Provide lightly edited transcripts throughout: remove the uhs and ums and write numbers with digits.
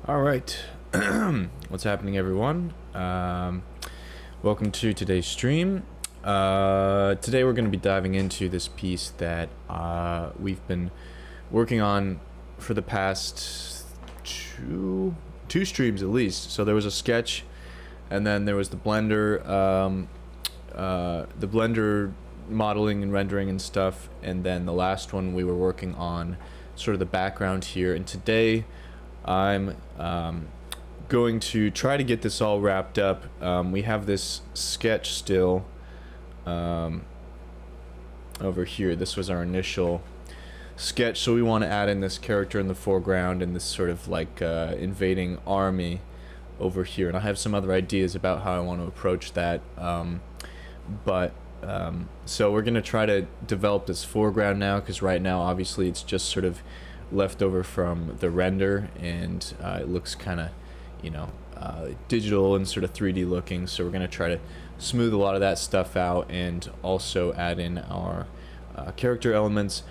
All right. What's happening, everyone? Welcome to today's stream. Today we're going to be diving into this piece that we've been working on for the past two streams at least. So there was a sketch, and then there was the Blender modeling and rendering and stuff, and then the last one we were working on sort of the background here. And today I'm going to try to get this all wrapped up. We have this sketch still over here. This was our initial sketch, so we want to add in this character in the foreground and this sort of like invading army over here. And I have some other ideas about how I want to approach that. So we're going to try to develop this foreground now, because right now obviously it's just sort of left over from the render, and it looks kind of, digital and sort of 3D looking. So we're going to try to smooth a lot of that stuff out and also add in our character elements.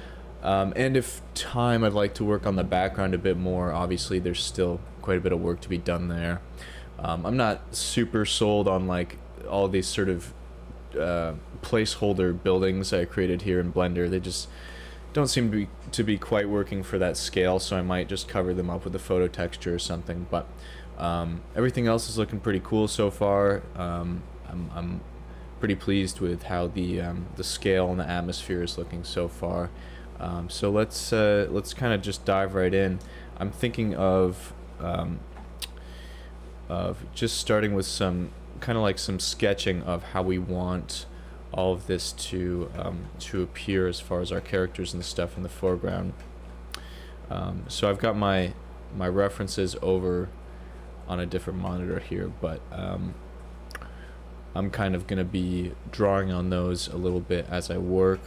And if time, I'd like to work on the background a bit more. Obviously there's still quite a bit of work to be done there. I'm not super sold on like all these sort of placeholder buildings I created here in Blender. They just don't seem to be quite working for that scale, so I might just cover them up with a photo texture or something. But everything else is looking pretty cool so far. I'm pretty pleased with how the scale and the atmosphere is looking so far. So let's kind of just dive right in. I'm thinking of just starting with some kind of like some sketching of how we want all of this to appear as far as our characters and stuff in the foreground. So I've got my references over on a different monitor here, but I'm kind of gonna be drawing on those a little bit as I work.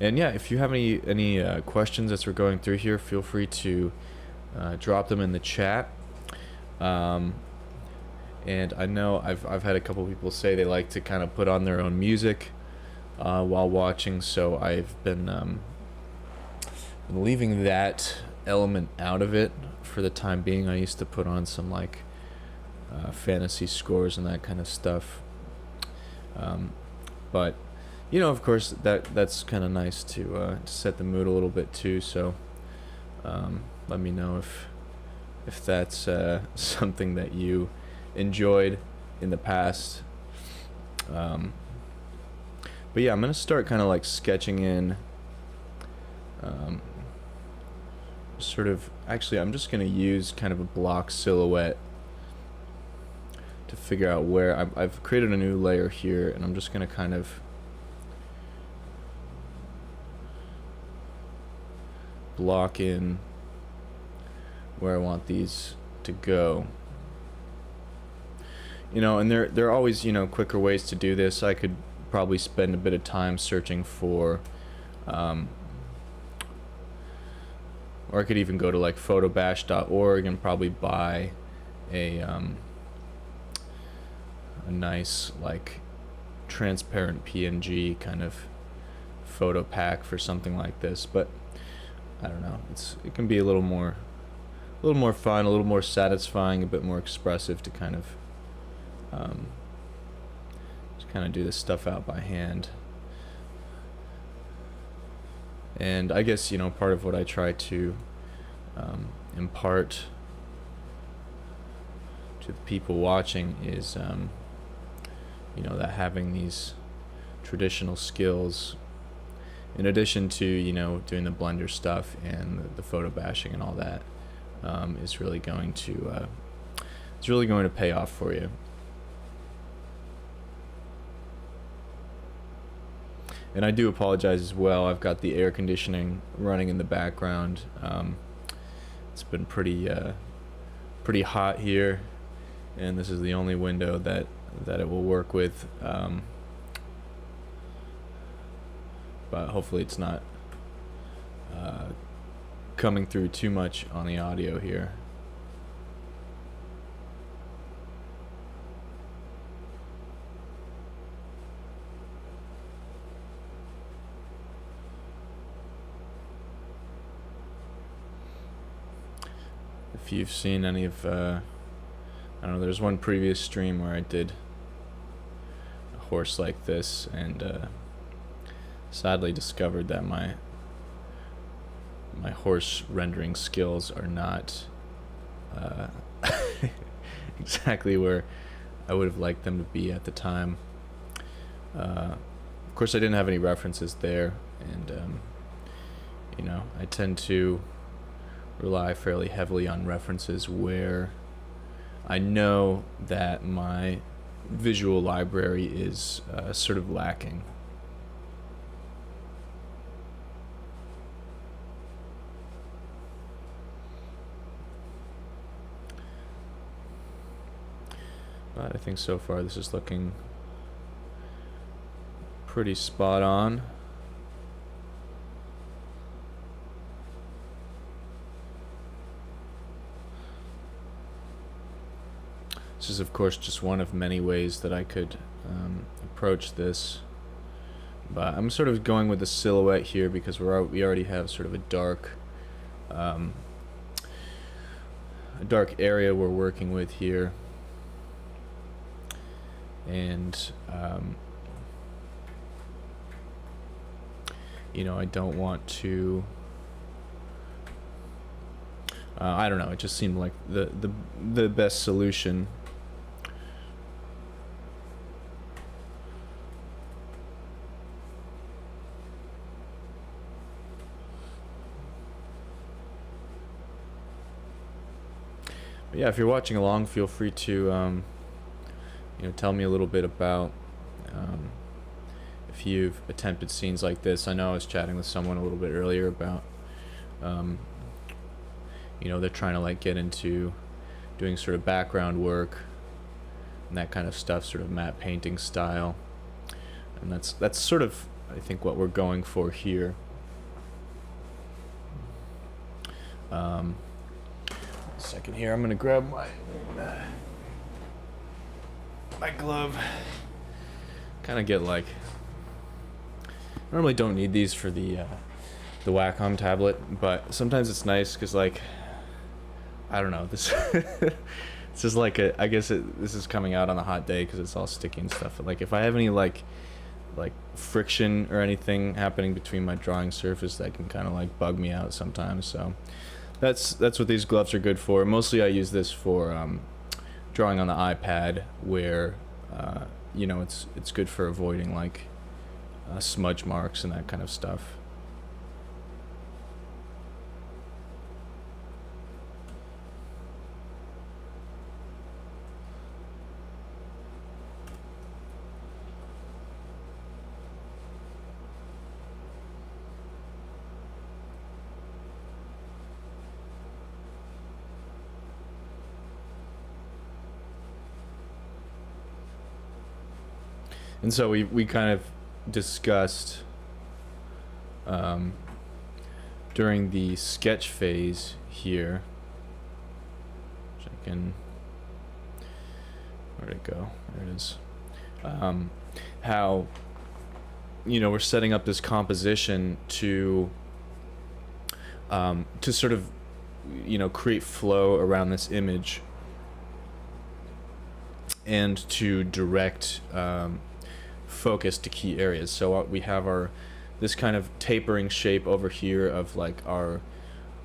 And yeah, if you have any questions as we're going through here, feel free to drop them in the chat. And I know I've had a couple people say they like to kind of put on their own music while watching, so I've been leaving that element out of it for the time being. I used to put on some like fantasy scores and that kind of stuff, but of course that's kind of nice to set the mood a little bit too. So let me know if that's something that you enjoyed in the past. But yeah, I'm gonna start kind of like sketching in actually I'm just gonna use kind of a block silhouette to figure out where I've created a new layer here, and I'm just gonna kind of block in where I want these to go. And there are always, quicker ways to do this. I could probably spend a bit of time searching for, or I could even go to like photobash.org and probably buy a nice like transparent PNG kind of photo pack for something like this. But I don't know, it can be a little more fun, a little more satisfying, a bit more expressive to kind of do this stuff out by hand. And I guess part of what I try to impart to the people watching is that having these traditional skills, in addition to doing the Blender stuff and the photo bashing and all that, is really going to pay off for you. And I do apologize as well. I've got the air conditioning running in the background. It's been pretty hot here, and this is the only window that it will work with. But hopefully it's not coming through too much on the audio here. if you've seen any of, I don't know, there's one previous stream where I did a horse like this, and sadly discovered that my horse rendering skills are not exactly where I would have liked them to be at the time. Of course, I didn't have any references there, and you know, I tend to rely fairly heavily on references where I know that my visual library is sort of lacking. But I think so far this is looking pretty spot on. This is, of course, just one of many ways that I could approach this. But I'm sort of going with the silhouette here because we already have sort of a dark area we're working with here. And you know, I don't want to I don't know, it just seemed like the best solution. But yeah, if you're watching along, feel free to you know, tell me a little bit about if you've attempted scenes like this. I know I was chatting with someone a little bit earlier about you know, they're trying to like get into doing sort of background work and that kind of stuff, sort of matte painting style, and that's sort of, I think, what we're going for here. A second here, I'm gonna grab my glove. Kind of get like, I normally don't need these for the Wacom tablet, but sometimes it's nice because, like, I don't know, this it's just like I guess this is coming out on a hot day because it's all sticky and stuff. But like, if I have any like friction or anything happening between my drawing surface, that can kind of like bug me out sometimes. So that's what these gloves are good for. Mostly I use this for drawing on the iPad, where you know, it's good for avoiding like smudge marks and that kind of stuff. And so we kind of discussed during the sketch phase here, which I can, where'd it go? There it is. How, you know, we're setting up this composition to sort of, you know, create flow around this image and to direct focus to key areas. So we have this kind of tapering shape over here of like our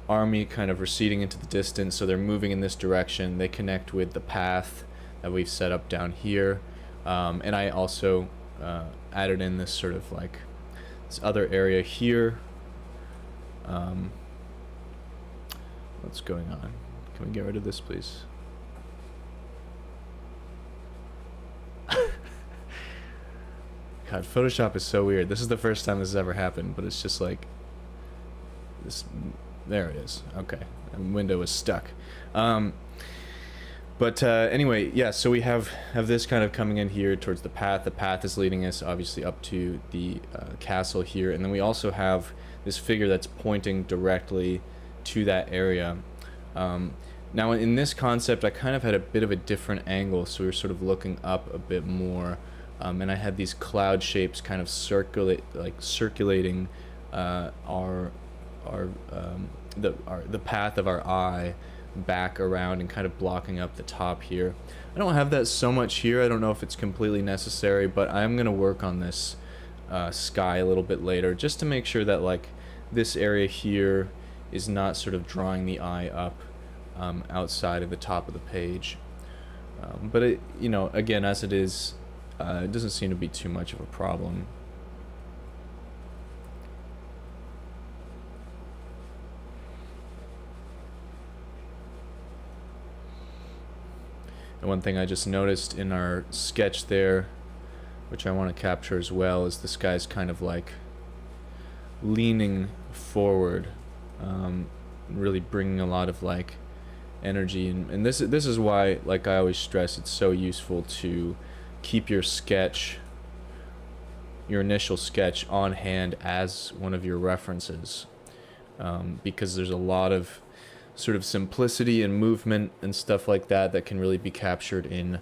army kind of receding into the distance, so they're moving in this direction. They connect with the path that we've set up down here, and I also added in this sort of like this other area here. What's going on? Can we get rid of this, please? God, Photoshop is so weird. This is the first time this has ever happened, but it's just like this. There it is. Okay, the window is stuck. But anyway, yeah. So we have this kind of coming in here towards the path. The path is leading us obviously up to the castle here, and then we also have this figure that's pointing directly to that area. Now in this concept, I kind of had a bit of a different angle, so we were sort of looking up a bit more. And I had these cloud shapes kind of circulating the path of our eye back around and kind of blocking up the top here. I don't have that so much here. I don't know if it's completely necessary, but I'm going to work on this sky a little bit later just to make sure that like this area here is not sort of drawing the eye up outside of the top of the page. But it, you know, again, as it is, it doesn't seem to be too much of a problem. And one thing I just noticed in our sketch there, which I want to capture as well, is this guy's kind of like leaning forward, really bringing a lot of like energy. And this is why, like I always stress, it's so useful to keep your sketch, your initial sketch, on hand as one of your references, because there's a lot of sort of simplicity and movement and stuff like that that can really be captured in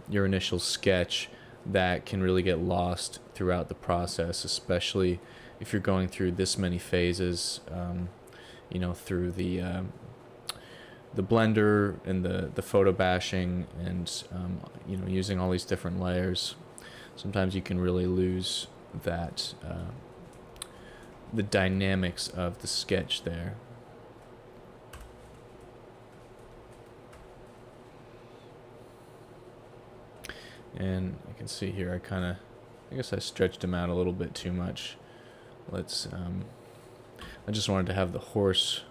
your initial sketch that can really get lost throughout the process, especially if you're going through this many phases, you know, through the blender and the photo bashing and you know, using all these different layers. Sometimes you can really lose that the dynamics of the sketch there. And I can see here I guess I stretched him out a little bit too much. Let's I just wanted to have the horse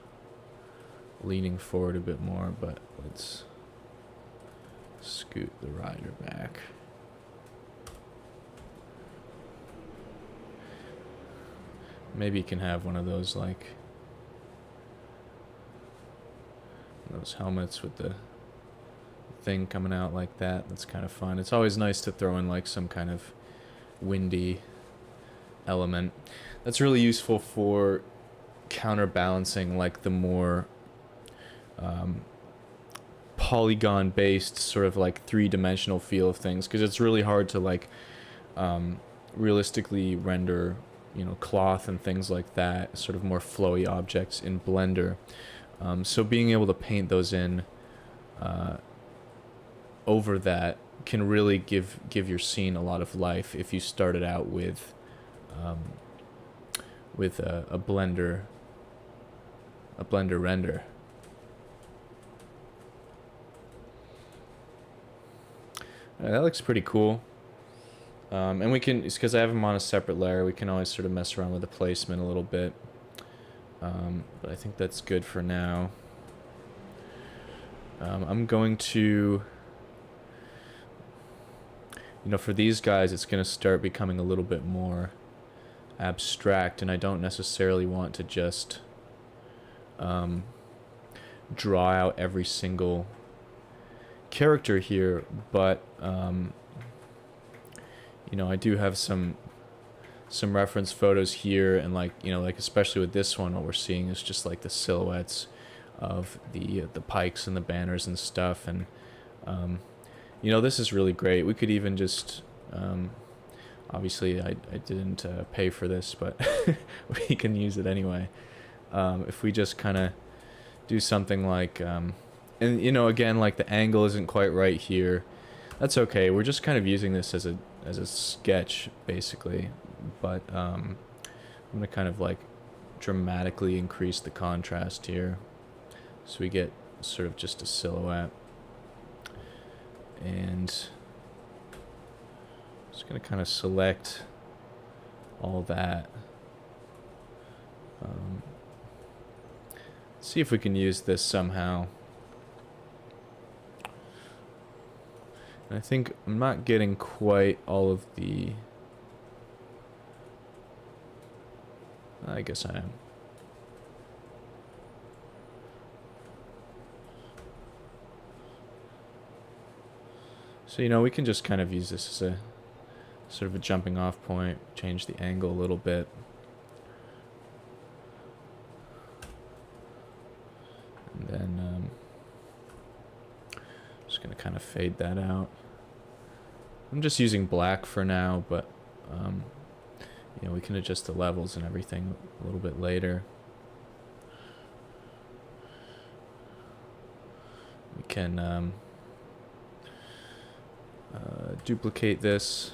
leaning forward a bit more, but let's scoot the rider back. Maybe you can have one of those like those helmets with the thing coming out like that. That's kind of fun. It's always nice to throw in like some kind of windy element. That's really useful for counterbalancing like the more polygon based sort of like three-dimensional feel of things, because it's really hard to like realistically render, you know, cloth and things like that, sort of more flowy objects in Blender. So being able to paint those in over that can really give your scene a lot of life if you started out with a Blender render. That looks pretty cool. And we can, it's because I have them on a separate layer, we can always sort of mess around with the placement a little bit. But I think that's good for now. I'm going to, you know, for these guys, it's going to start becoming a little bit more abstract, and I don't necessarily want to just draw out every single character here, but you know, I do have some reference photos here, and like, you know, like especially with this one, what we're seeing is just like the silhouettes of the pikes and the banners and stuff, and you know, this is really great. We could even just obviously I didn't pay for this, but we can use it anyway. If we just kind of do something like and you know, again, like the angle isn't quite right here, that's okay. We're just kind of using this as a sketch basically, but I'm gonna kind of like dramatically increase the contrast here so we get sort of just a silhouette, and just gonna kind of select all that. See if we can use this somehow. And I think I'm not getting quite all of the... I guess I am. So, you know, we can just kind of use this as a sort of a jumping off point, change the angle a little bit. And then just going to kind of fade that out. I'm just using black for now, but you know, we can adjust the levels and everything a little bit later. can duplicate this.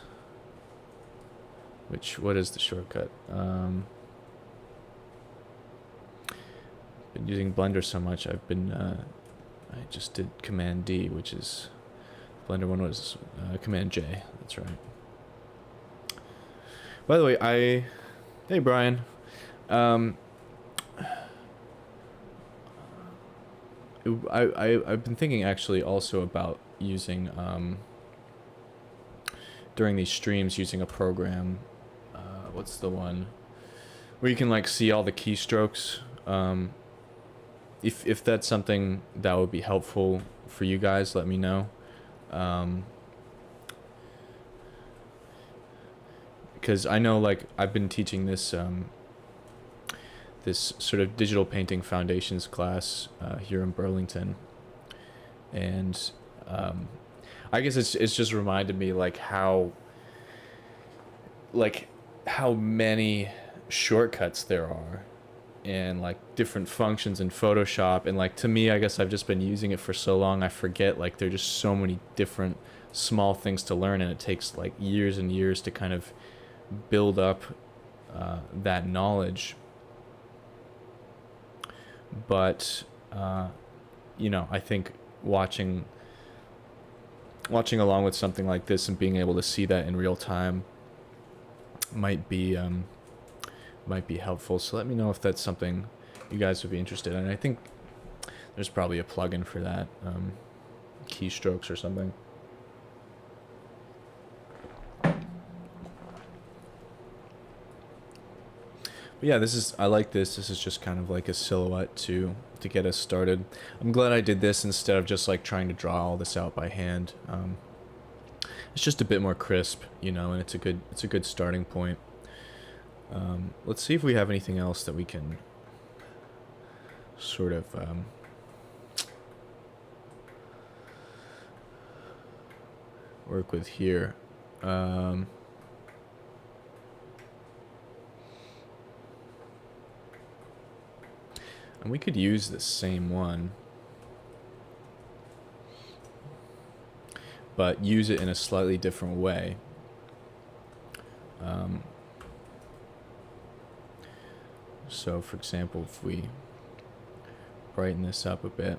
What is the shortcut? Been using Blender so much, I just did Command D, which is, Blender one was Command J, that's right. By the way, hey Brian, I've been thinking actually also about using, during these streams, using a program, what's the one, where you can like see all the keystrokes, if that's something that would be helpful for you guys, let me know. Because I know, like, I've been teaching this this sort of digital painting foundations class here in Burlington, and I guess it's just reminded me like how many shortcuts there are, and like different functions in Photoshop, and like to me, I guess I've just been using it for so long, I forget like there's just so many different small things to learn, and it takes like years and years to kind of build up that knowledge. But you know, I think watching along with something like this and being able to see that in real time might be helpful. So let me know if that's something you guys would be interested in. I think there's probably a plugin for that, keystrokes or something. But yeah, I like this. This is just kind of like a silhouette to get us started. I'm glad I did this instead of just like trying to draw all this out by hand. It's just a bit more crisp, you know, and it's a good starting point. Let's see if we have anything else that we can sort of work with here. And we could use the same one, but use it in a slightly different way. So for example, if we brighten this up a bit,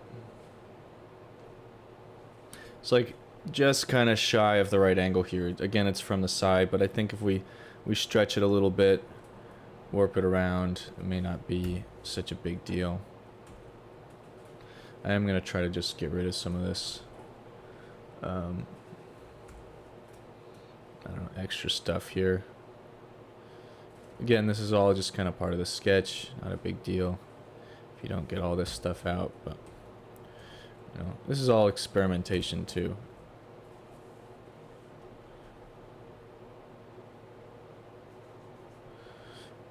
it's like just kind of shy of the right angle here. Again, it's from the side, but I think if we stretch it a little bit, warp it around, it may not be such a big deal. I am going to try to just get rid of some of this I don't know, extra stuff here. Again, this is all just kind of part of the sketch, not a big deal if you don't get all this stuff out, but you know, this is all experimentation too.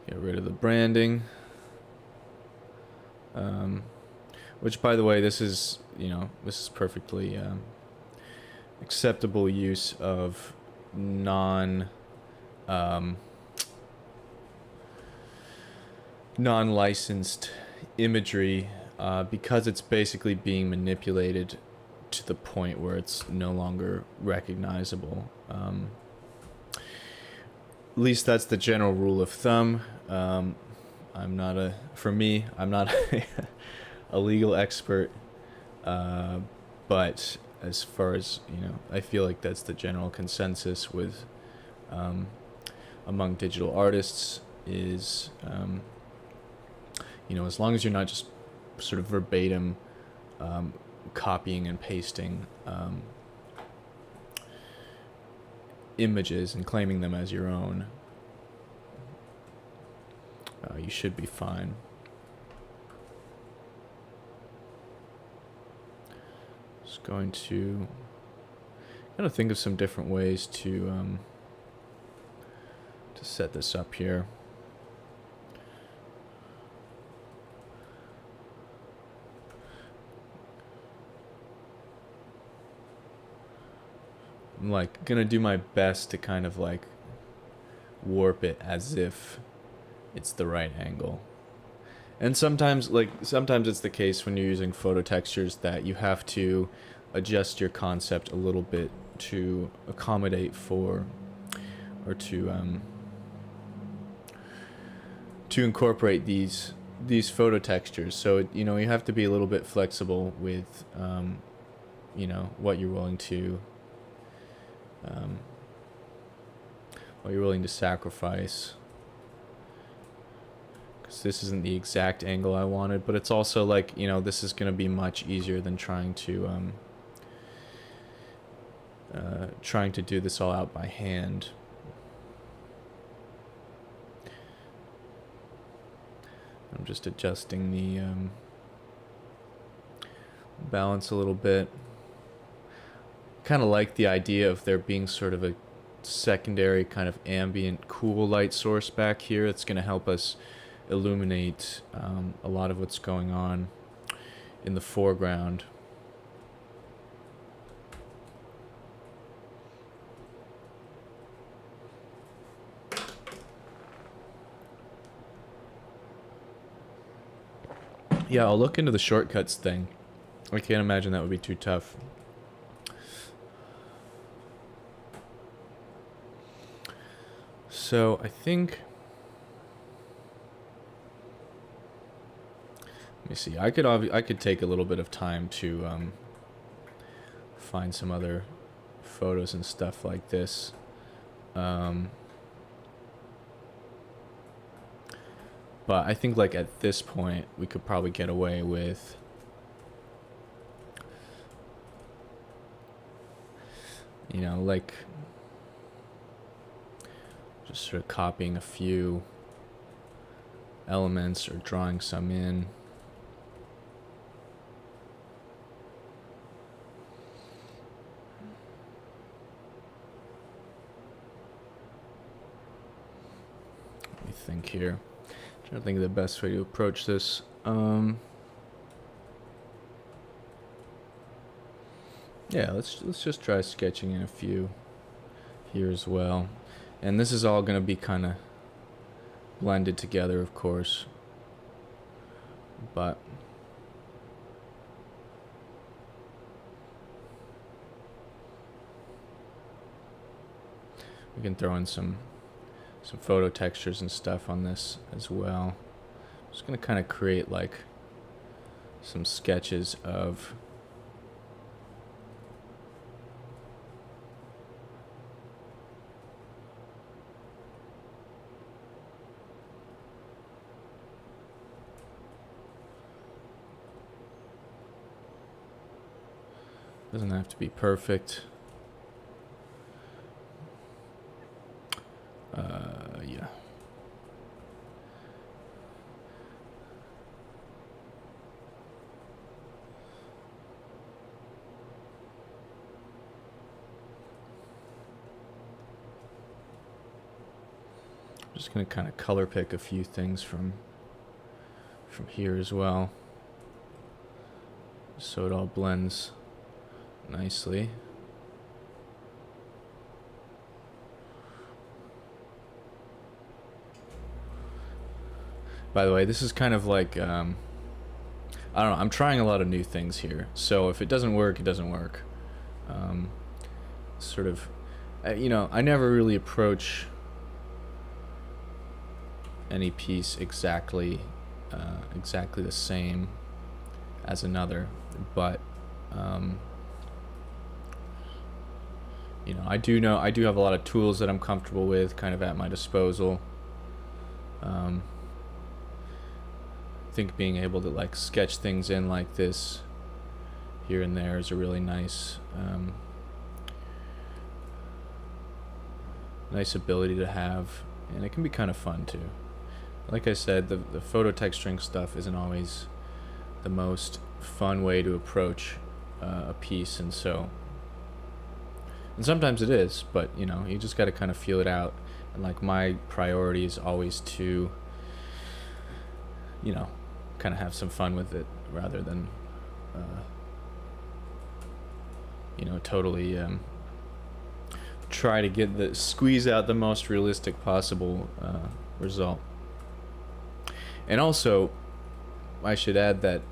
Get rid of the branding. Which, by the way, this is, you know, this is perfectly acceptable use of non-licensed imagery because it's basically being manipulated to the point where it's no longer recognizable. At least that's the general rule of thumb. I'm not a a legal expert, but as far as, you know, I feel like that's the general consensus with among digital artists is, you know, as long as you're not just sort of verbatim copying and pasting images and claiming them as your own, you should be fine. Just going to think of some different ways to set this up here. I'm like gonna do my best to kind of like warp it as if it's the right angle. And sometimes it's the case when you're using photo textures that you have to adjust your concept a little bit to accommodate for, or to incorporate these photo textures. So you know, you have to be a little bit flexible with you know, what you're willing to um, sacrifice. Because this isn't the exact angle I wanted, but it's also like, you know, this is going to be much easier than trying to do this all out by hand. I'm just adjusting the balance a little bit. Kind of like the idea of there being sort of a secondary kind of ambient cool light source back here. It's going to help us illuminate a lot of what's going on in the foreground. Yeah, I'll look into the shortcuts thing. I can't imagine that would be too tough. So I think, let me see. I could take a little bit of time to find some other photos and stuff like this. But I think like at this point we could probably get away with you know, like just sort of copying a few elements or drawing some in. Let me think here. Trying to think of the best way to approach this. Yeah, let's just try sketching in a few here as well. And this is all going to be kind of blended together, of course. But we can throw in some photo textures and stuff on this as well. I'm just going to kind of create like some sketches of doesn't have to be perfect. Yeah. I'm just gonna kind of color pick a few things from here as well, so it all blends nicely. By the way, this is kind of like, I don't know, I'm trying a lot of new things here. So if it doesn't work, it doesn't work. Sort of, you know, I never really approach any piece exactly the same as another. But, you know, I do have a lot of tools that I'm comfortable with kind of at my disposal. I think being able to like sketch things in like this here and there is a really nice nice ability to have, and it can be kind of fun too. Like I said, the photo texturing stuff isn't always the most fun way to approach a piece, and sometimes it is, but you know, you just got to kind of feel it out. And like my priority is always to, you know, kind of have some fun with it rather than you know, totally try to squeeze out the most realistic possible result. And also, I should add that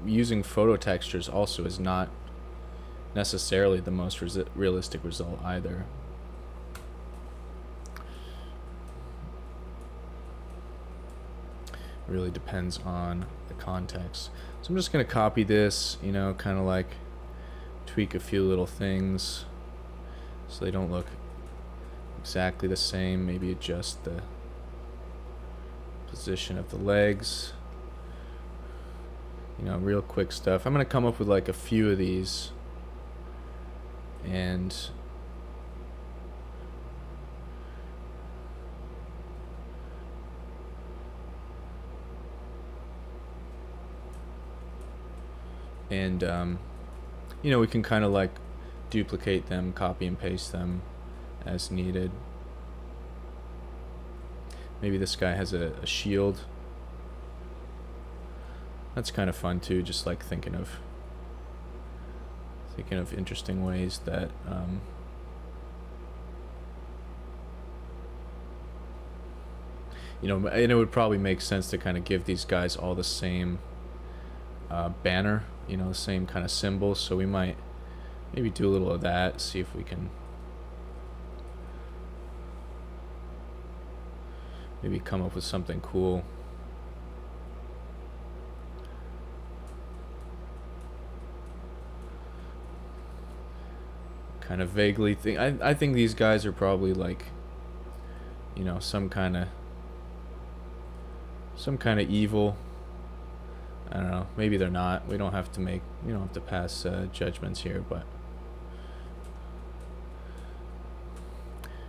using photo textures also is not necessarily the most realistic result either. It really depends on the context. So I'm just going to copy this, you know, kind of like tweak a few little things so they don't look exactly the same. Maybe adjust the position of the legs. You know, real quick stuff. I'm going to come up with like a few of these and you know, we can kind of like duplicate them, copy and paste them as needed. Maybe this guy has a shield. That's kind of fun too, just like thinking of interesting ways that you know, and it would probably make sense to kind of give these guys all the same banner, you know, the same kind of symbol. So we might maybe do a little of that, see if we can maybe come up with something cool. Kind of vaguely think I think these guys are probably like, you know, some kind of evil. I don't know, maybe they're not. We don't have to pass judgments here, but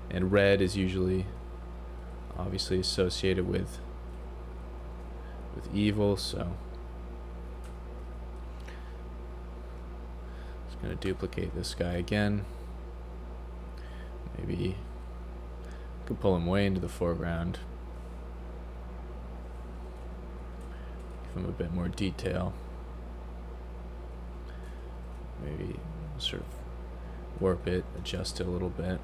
and red is usually obviously associated with evil, so just gonna duplicate this guy again. Maybe could pull him way into the foreground. Give him a bit more detail. Maybe sort of warp it, adjust it a little bit.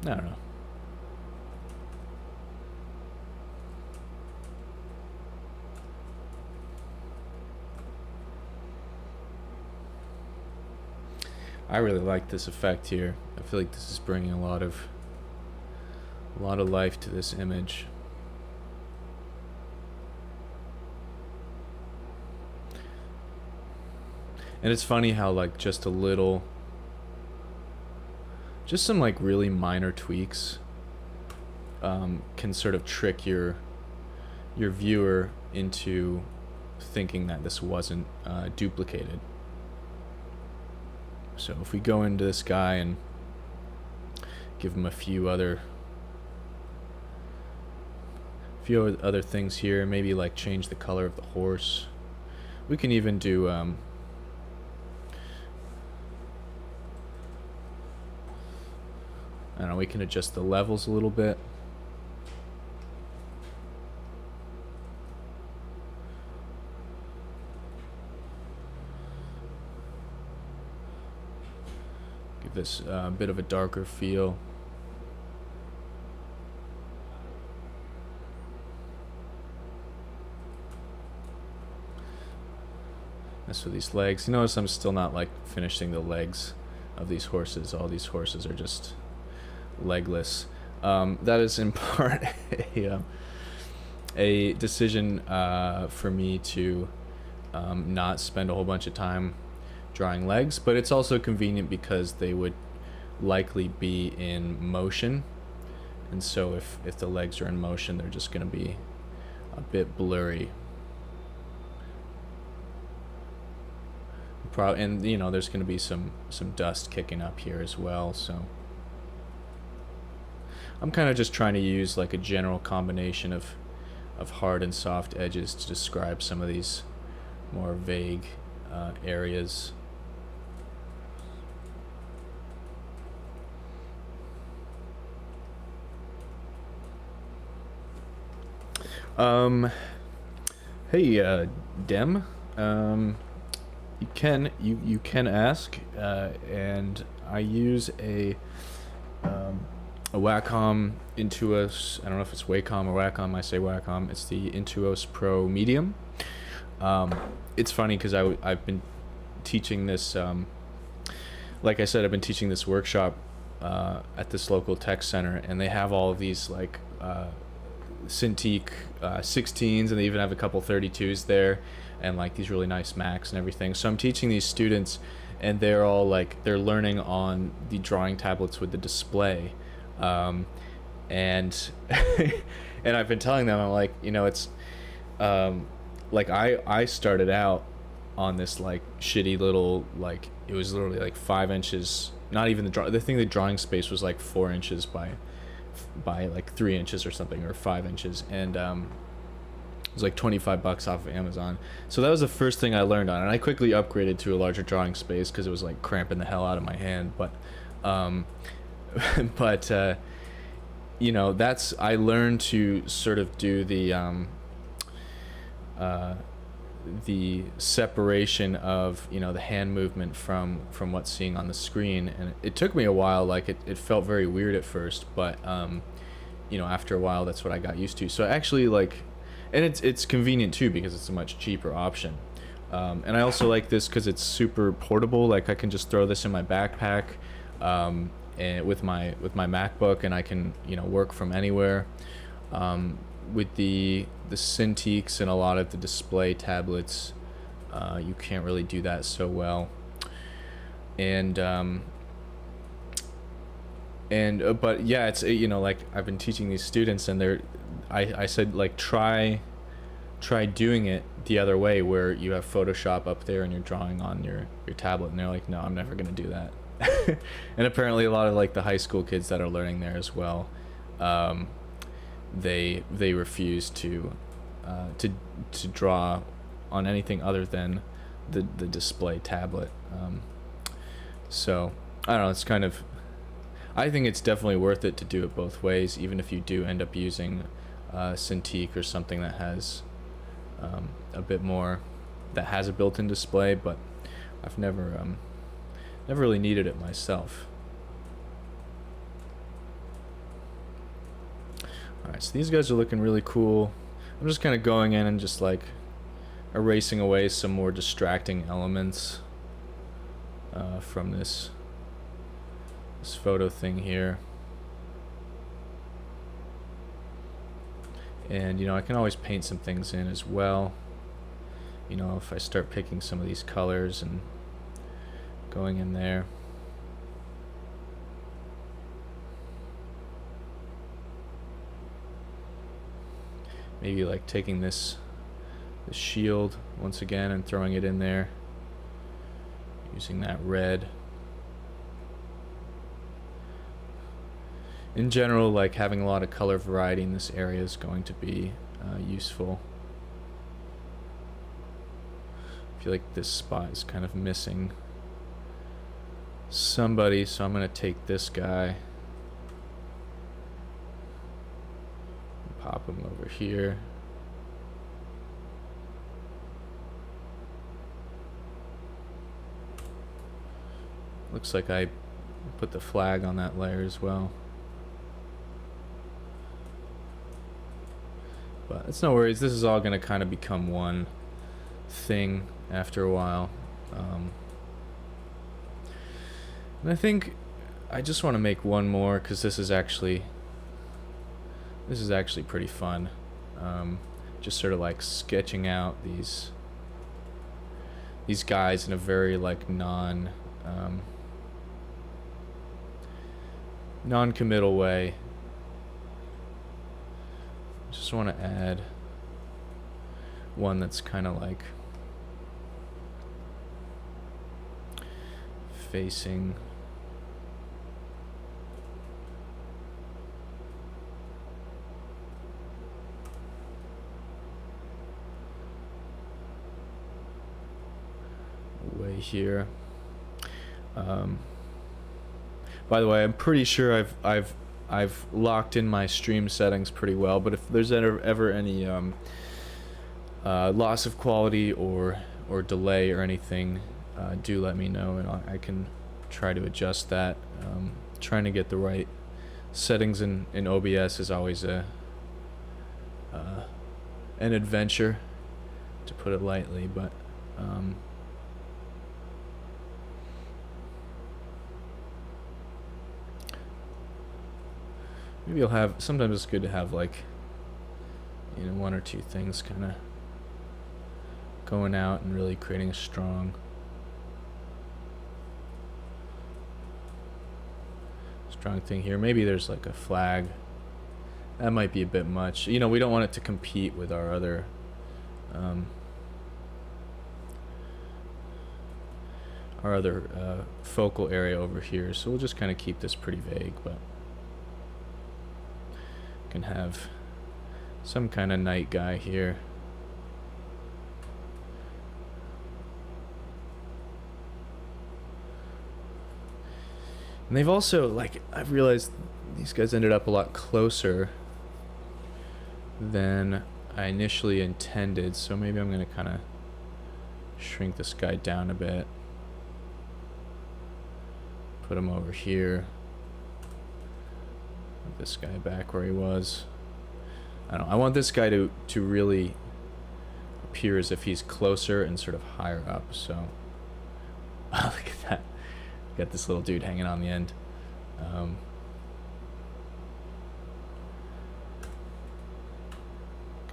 I don't know. I really like this effect here. I feel like this is bringing a lot of life to this image. And it's funny how like just some like really minor tweaks can sort of trick your viewer into thinking that this wasn't duplicated. So if we go into this guy and give him a few other things here, maybe like change the color of the horse. We can even do I don't know, we can adjust the levels a little bit. Give this a bit of a darker feel. Mess with these legs. You notice I'm still not like finishing the legs of these horses. All these horses are just legless. That is in part a decision for me to not spend a whole bunch of time drawing legs, but it's also convenient because they would likely be in motion, and so if the legs are in motion, they're just going to be a bit blurry. And you know, there's going to be some dust kicking up here as well, so I'm kind of just trying to use like a general combination of hard and soft edges to describe some of these more vague areas. Hey, Dem, you can ask, and I use a a Wacom Intuos. I don't know if it's Wacom or Wacom. I say Wacom. It's the Intuos Pro Medium. It's funny because I've been teaching this. Like I said, I've been teaching this workshop at this local tech center, and they have all of these like Cintiq 16s, and they even have a couple 32s there, and like these really nice Macs and everything. So I'm teaching these students, and they're all like, they're learning on the drawing tablets with the display, and and I've been telling them, I'm like, you know, it's like I started out on this like shitty little, like it was literally like 5 inches, not even the drawing space was like 4 inches by like 3 inches or something, or 5 inches, and it was like $25 off of Amazon. So that was the first thing I learned on, and I quickly upgraded to a larger drawing space because it was like cramping the hell out of my hand. But but you know, I learned to sort of do the separation of, you know, the hand movement from what's seeing on the screen, and it took me a while. Like it felt very weird at first, but you know, after a while that's what I got used to. So actually, like, and it's convenient too because it's a much cheaper option, and I also like this because it's super portable. Like I can just throw this in my backpack, and with my MacBook, and I can, you know, work from anywhere. With the Cintiqs and a lot of the display tablets, you can't really do that so well. And but yeah, it's, you know, like I've been teaching these students, and I said, like, try doing it the other way, where you have Photoshop up there and you're drawing on your tablet, and they're like, no, I'm never gonna do that. And apparently a lot of like the high school kids that are learning there as well, they refuse to draw on anything other than the display tablet. So I don't know, it's kind of, I think it's definitely worth it to do it both ways, even if you do end up using Cintiq or something that has a bit more, that has a built-in display, but I've never really needed it myself. Alright, so these guys are looking really cool. I'm just kind of going in and just like erasing away some more distracting elements from this photo thing here. And, you know, I can always paint some things in as well. You know, if I start picking some of these colors and going in there. Maybe like taking this shield once again and throwing it in there, using that red. In general, like having a lot of color variety in this area is going to be useful. I feel like this spot is kind of missing somebody, so I'm going to take this guy, pop him over here. Looks like I put the flag on that layer as well. But it's no worries, this is all going to kind of become one thing after a while. And I think I just want to make one more, because this is actually pretty fun. Just sort of like sketching out these guys in a very like non-committal way. Just want to add one that's kind of like facing away here. By the way, I'm pretty sure I've locked in my stream settings pretty well, but if there's ever any loss of quality or delay or anything, do let me know, and I can try to adjust that. trying to get the right settings in OBS is always an adventure, to put it lightly, but maybe you'll have, sometimes it's good to have like, you know, one or two things kind of going out and really creating a strong thing here. Maybe there's like a flag. That might be a bit much. You know, we don't want it to compete with our other focal area over here. So we'll just kind of keep this pretty vague, but can have some kind of night guy here. And they've also, like, I've realized these guys ended up a lot closer than I initially intended, so maybe I'm going to kind of shrink this guy down a bit. Put him over here. Put this guy back where he was. I don't know. I want this guy to really appear as if he's closer and sort of higher up, so look at that. Got this little dude hanging on the end. Kind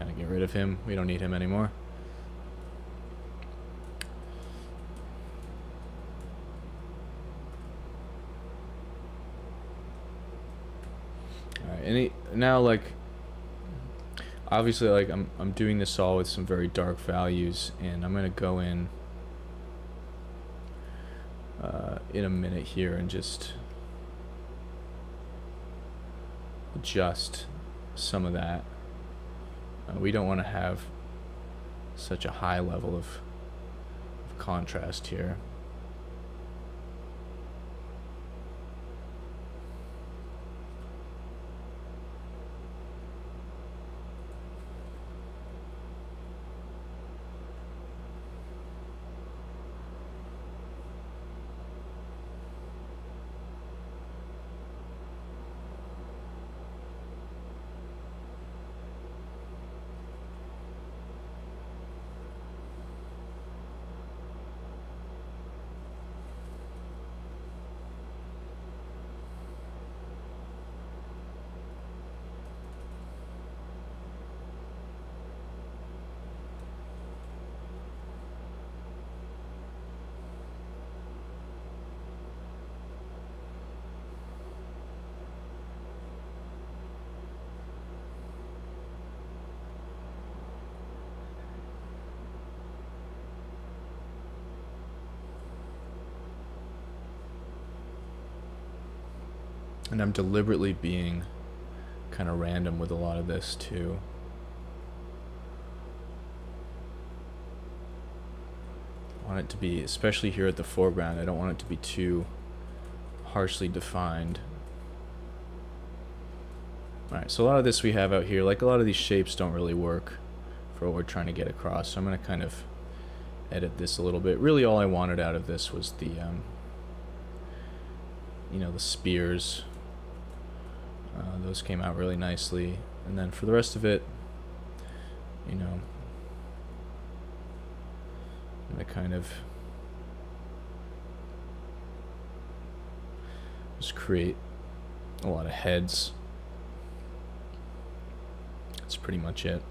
of get rid of him. We don't need him anymore. All right, now like obviously like I'm doing this all with some very dark values, and I'm gonna go in a minute here and just adjust some of that. We don't want to have such a high level of contrast here. And I'm deliberately being kind of random with a lot of this too. I want it to be, especially here at the foreground, I don't want it to be too harshly defined. Alright, so a lot of this we have out here, like a lot of these shapes don't really work for what we're trying to get across, so I'm going to kind of edit this a little bit. Really all I wanted out of this was the, you know, the spears. Those came out really nicely, and then for the rest of it, you know, I'm gonna kind of just create a lot of heads. That's pretty much it.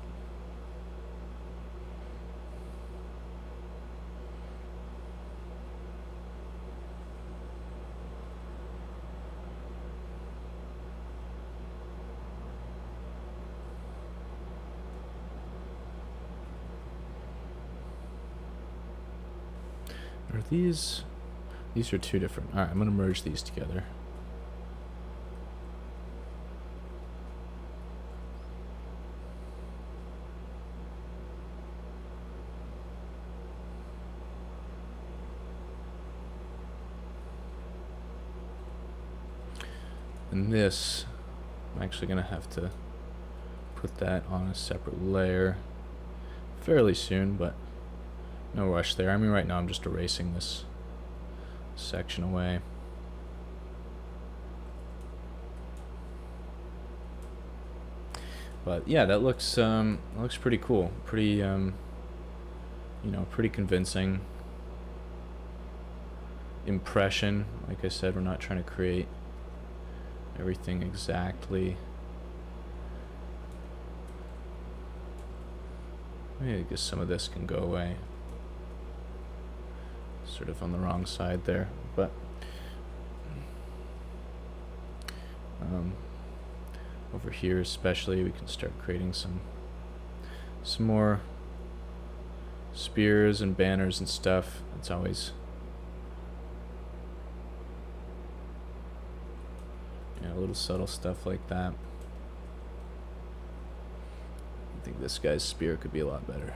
Are these are two different. All right, I'm going to merge these together. And this, I'm actually going to have to put that on a separate layer fairly soon, but no rush there. I mean, right now I'm just erasing this section away. But yeah, that looks pretty cool. Pretty pretty convincing impression. Like I said, we're not trying to create everything exactly. Maybe I guess some of this can go away. Sort of on the wrong side there, but over here especially we can start creating some more spears and banners and stuff. It's always a little subtle stuff like that. I think this guy's spear could be a lot better.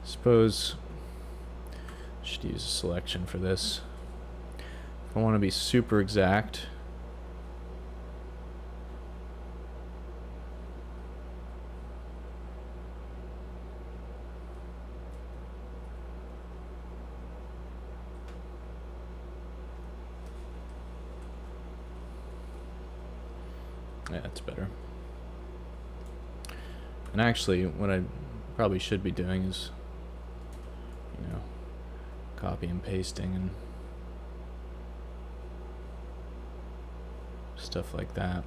Suppose I should use a selection for this. If I want to be super exact, yeah, that's better. And actually, what I probably should be doing is copy and pasting and stuff like that.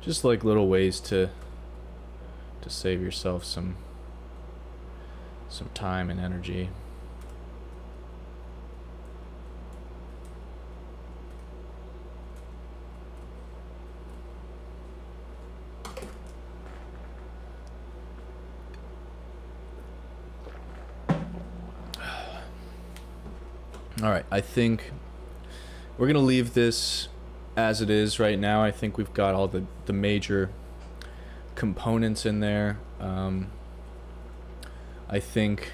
Just like little ways to save yourself some time and energy. Alright, I think we're going to leave this as it is right now. I think we've got all the major components in there. I think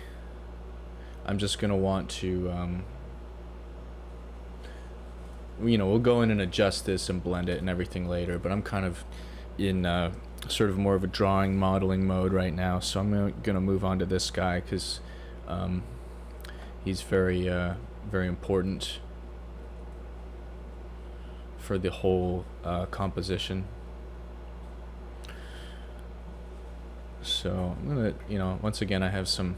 I'm just going to want to, we'll go in and adjust this and blend it and everything later, but I'm kind of in sort of more of a drawing modeling mode right now, so I'm going to move on to this guy because he's very important for the whole composition. So I'm gonna, once again, I have some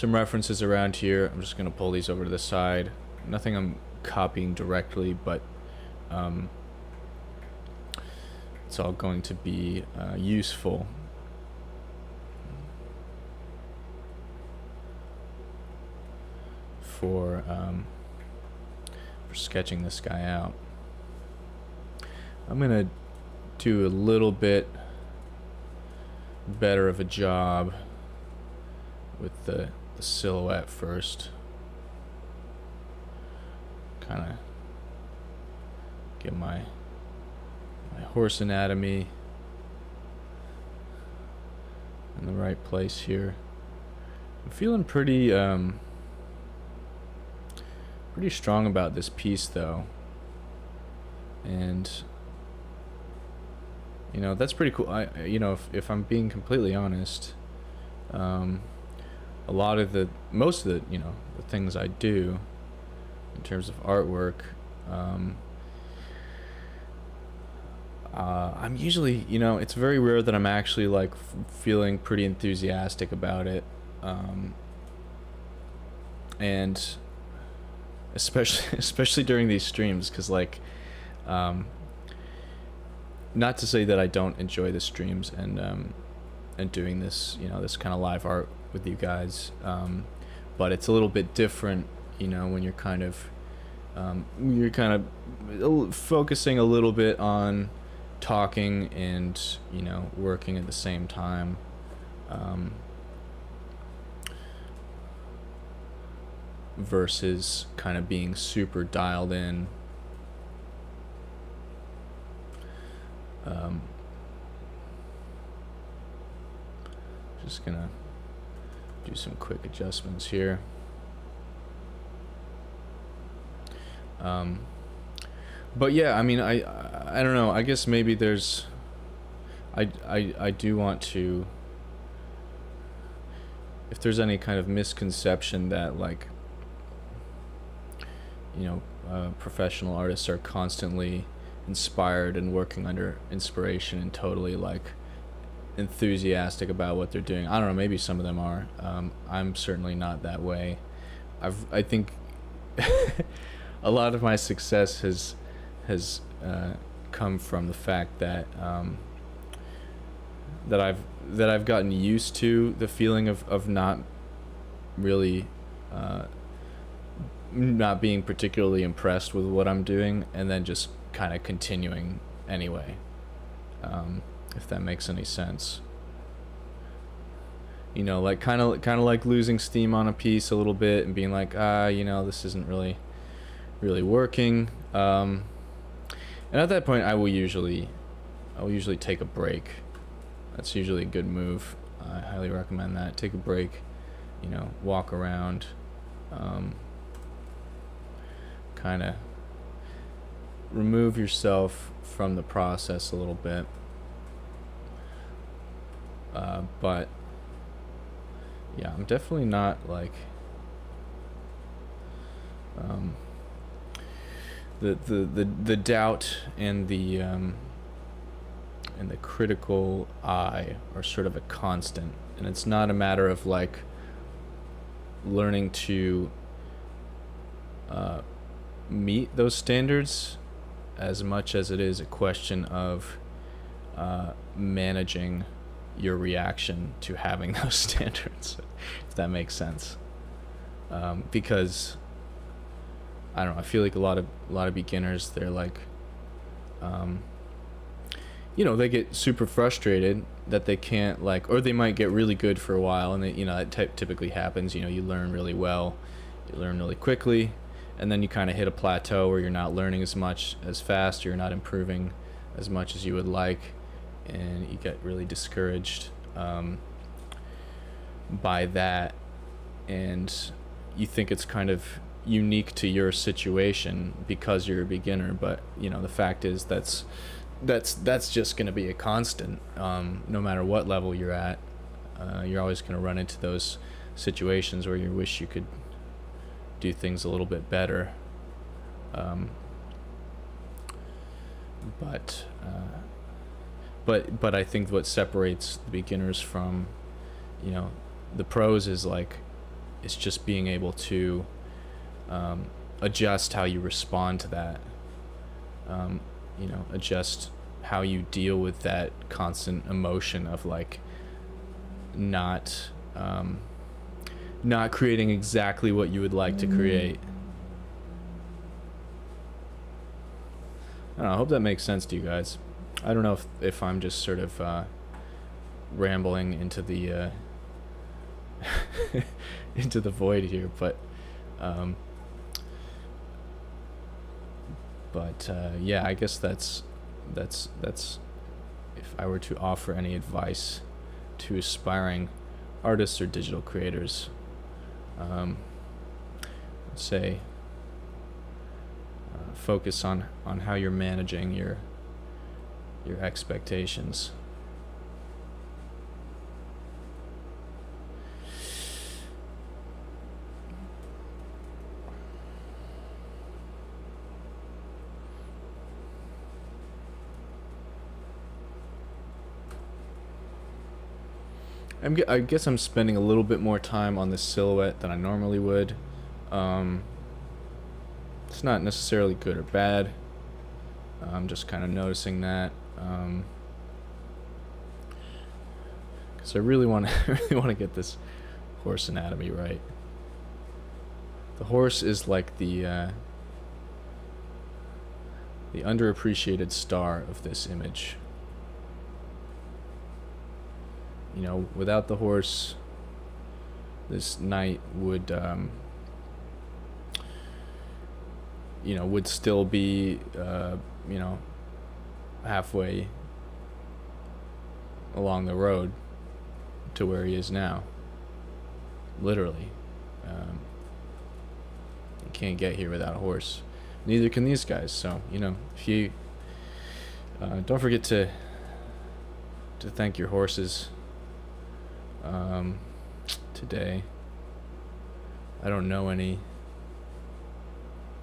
references around here. I'm just gonna pull these over to the side. Nothing I'm copying directly, but it's all going to be useful. For sketching this guy out. I'm gonna do a little bit better of a job with the silhouette first. Kind of get my horse anatomy in the right place here. I'm feeling pretty strong about this piece though, and that's pretty cool. If I'm being completely honest, most of the things I do in terms of artwork, I'm usually, it's very rare that I'm actually like feeling pretty enthusiastic about it, and especially during these streams, because like not to say that I don't enjoy the streams and doing this this kind of live art with you guys, but it's a little bit different when you're kind of focusing a little bit on talking and working at the same time. Versus kind of being super dialed in. Just gonna do some quick adjustments here. But yeah, I mean, I don't know. I guess maybe there's, I do want to, if there's any kind of misconception that like, professional artists are constantly inspired and working under inspiration and totally like enthusiastic about what they're doing. I don't know, maybe some of them are. I'm certainly not that way. I think a lot of my success has come from the fact that that I've gotten used to the feeling of not really not being particularly impressed with what I'm doing, and then just kind of continuing anyway, if that makes any sense. Like kind of like losing steam on a piece a little bit and being like, this isn't really working. And at that point, I will usually take a break. That's usually a good move. I highly recommend that. Take a break, walk around, kind of remove yourself from the process a little bit. But yeah, I'm definitely not like the doubt and the critical eye are sort of a constant, and it's not a matter of like learning to meet those standards as much as it is a question of managing your reaction to having those standards, if that makes sense. Because I don't know, I feel like a lot of beginners, they're like, they get super frustrated that they can't like, or they might get really good for a while, and they, that typically happens. You learn really well, you learn really quickly, and then you kind of hit a plateau where you're not learning as much as fast, you're not improving as much as you would like, and you get really discouraged by that, and you think it's kind of unique to your situation because you're a beginner. But the fact is that's just going to be a constant, no matter what level you're at. You're always going to run into those situations where you wish you could do things a little bit better. But I think what separates the beginners from the pros is like, it's just being able to adjust how you respond to that, adjust how you deal with that constant emotion of like not creating exactly what you would like to create. I don't know, I hope that makes sense to you guys. I don't know if I'm just sort of rambling into the into the void here, but yeah, I guess that's if I were to offer any advice to aspiring artists or digital creators, I'd say focus on how you're managing your expectations. I guess I'm spending a little bit more time on this silhouette than I normally would. It's not necessarily good or bad. I'm just kind of noticing that, because I really want to get this horse anatomy right. The horse is like the underappreciated star of this image. Without the horse, this knight would would still be halfway along the road to where he is now. literally. Um, you can't get here without a horse. Neither can these guys. So, you know, if you don't forget to thank your horses today. I don't know any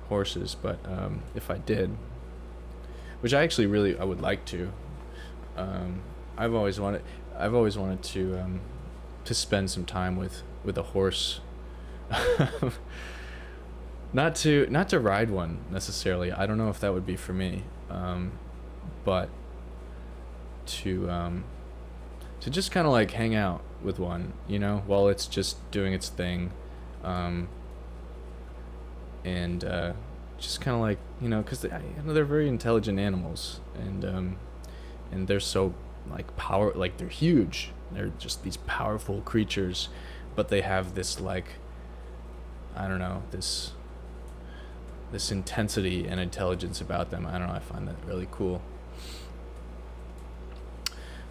horses, but if I did, which I actually really I would like to. I've always wanted to spend some time with a horse. Not to ride one necessarily. I don't know if that would be for me, but to just kind of like hang out with one, you know, while it's just doing its thing, and just kind of like, you know, because they're very intelligent animals, and they're so like like they're huge. They're just these powerful creatures, but they have this like, I don't know, this intensity and intelligence about them. I don't know, I find that really cool.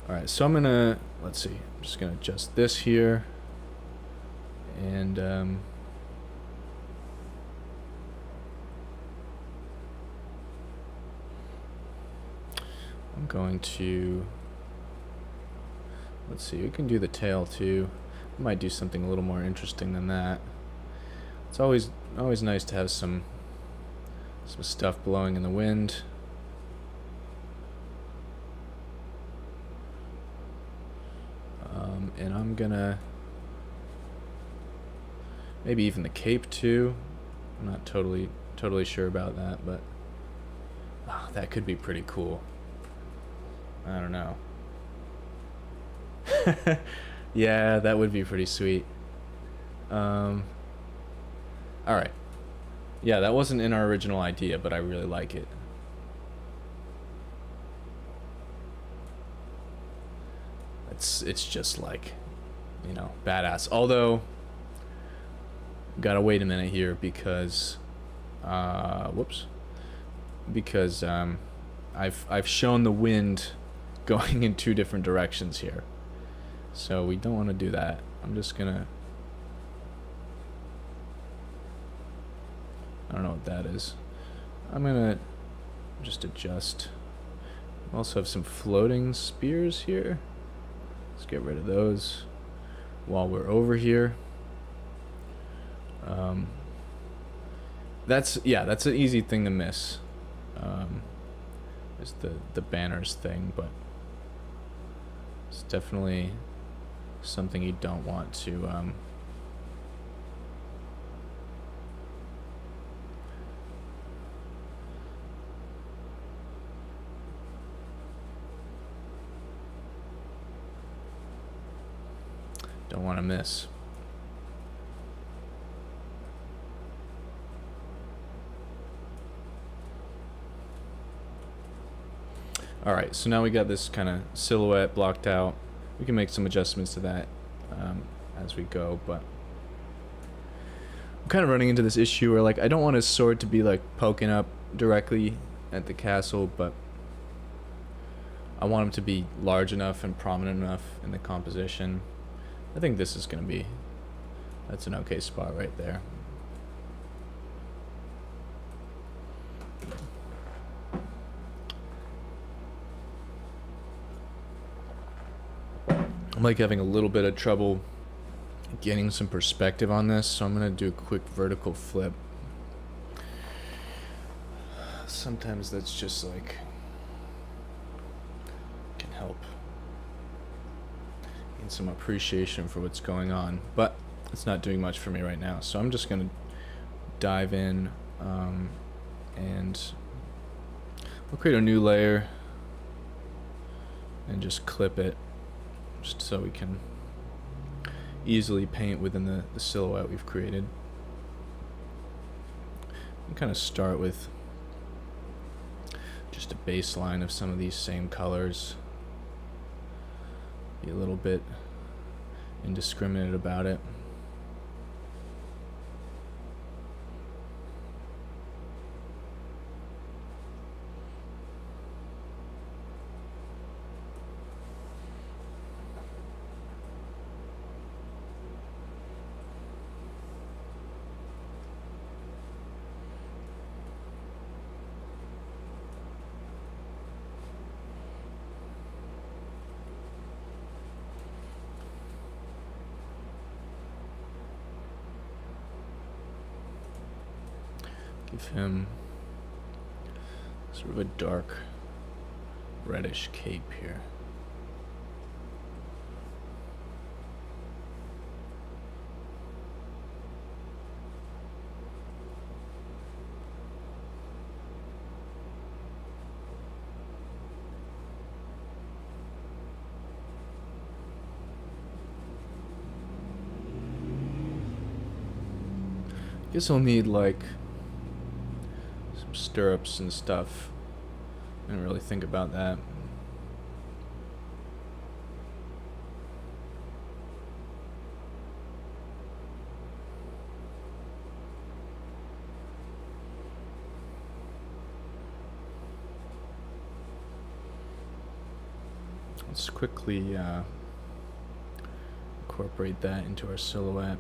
Alright, so let's see, I'm just gonna adjust this here, and I'm going to, let's see, we can do the tail too. I might do something a little more interesting than that. It's always nice to have some stuff blowing in the wind. And I'm gonna maybe even the cape too. I'm not totally sure about that, but that could be pretty cool. I don't know. Yeah, that would be pretty sweet. All right. Yeah, that wasn't in our original idea, but I really like it. It's just like, you know, badass. Although, gotta wait a minute here because, whoops, because I've shown the wind going in 2 different directions here, so we don't want to do that. I'm just gonna, I don't know what that is. I'm gonna just adjust. We also have some floating spears here. Let's get rid of those while we're over here. That's an easy thing to miss. Is the banners thing, but it's definitely something you don't want to miss. Alright, so now we got this kind of silhouette blocked out. We can make some adjustments to that as we go, but I'm kind of running into this issue where, like, I don't want his sword to be like poking up directly at the castle, but I want him to be large enough and prominent enough in the composition. I think this is gonna be, that's an okay spot right there. I'm like having a little bit of trouble getting some perspective on this, so I'm gonna do a quick vertical flip. Sometimes that's just like can help gain some appreciation for what's going on, but it's not doing much for me right now, so I'm just gonna dive in and we'll create a new layer and just clip it, just so we can easily paint within the silhouette we've created. And kind of start with just a baseline of some of these same colors. Be a little bit indiscriminate about it. Give him sort of a dark reddish cape here. Guess I'll need like some stirrups and stuff. I didn't really think about that. Let's quickly incorporate that into our silhouette.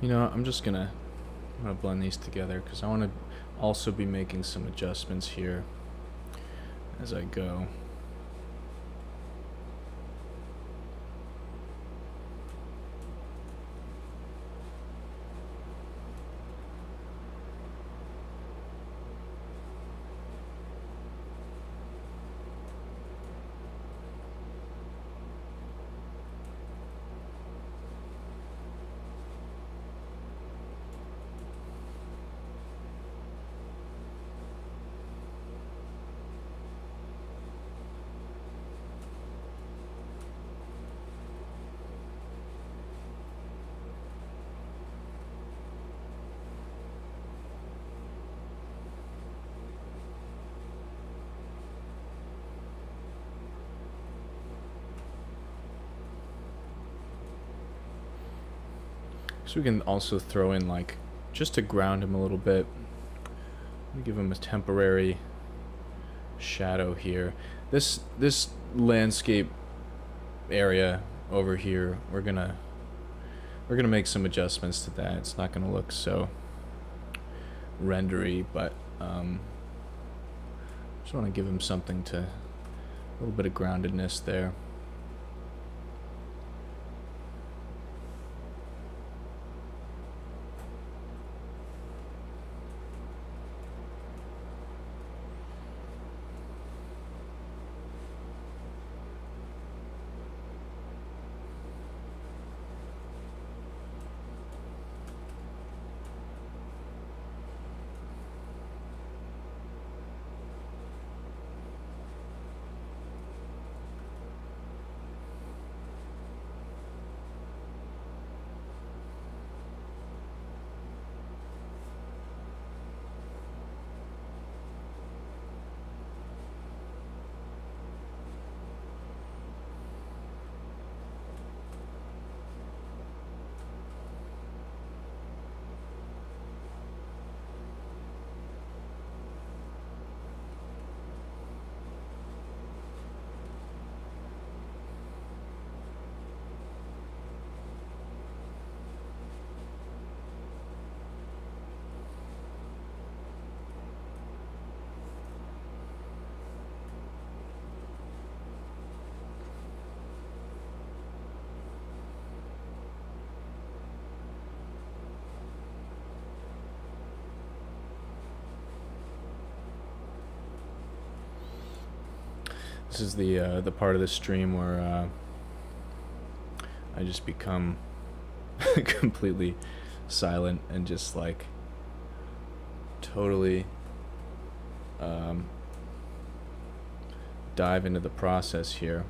You know, I'm gonna blend these together because I want to also be making some adjustments here as I go. So we can also throw in like, just to ground him a little bit, we give him a temporary shadow here. This landscape area over here, we're gonna make some adjustments to that. It's not gonna look so rendery, but just want to give him something to, a little bit of groundedness there. This is the part of the stream where I just become completely silent and just like totally dive into the process here.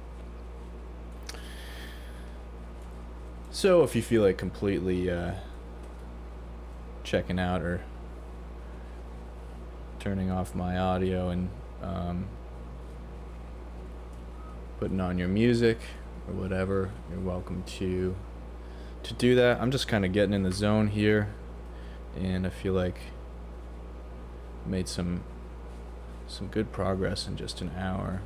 So if you feel like completely checking out or turning off my audio and putting on your music or whatever, you're welcome to do that. I'm just kind of getting in the zone here, and I feel like I made some good progress in just an hour.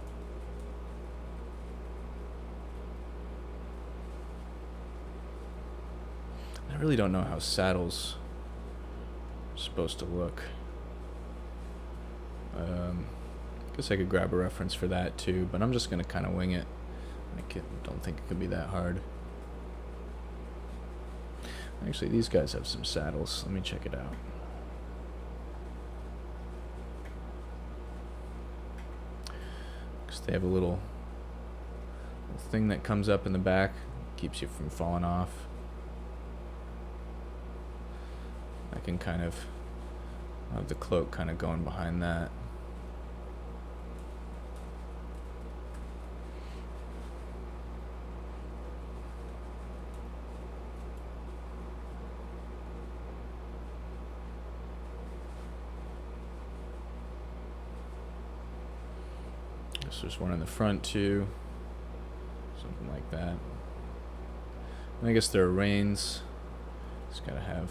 really don't know how saddles are supposed to look. Guess I could grab a reference for that too, but I'm just gonna kind of wing it. Don't think it could be that hard. Actually, these guys have some saddles. Let me check it out. Because they have a little thing that comes up in the back, keeps you from falling off. I can kind of have the cloak kind of going behind that. Guess there's one in the front too. Something like that. And I guess there are reins. Just gotta have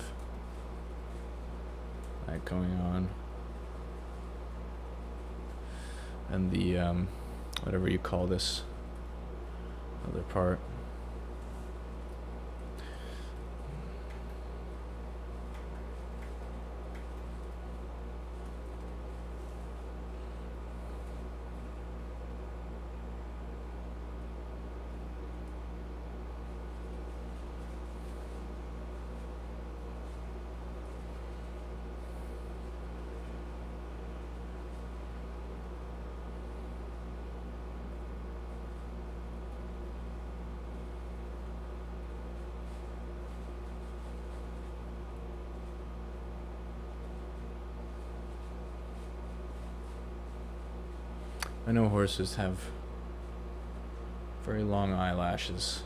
that going on. And the whatever you call this other part. I know horses have very long eyelashes.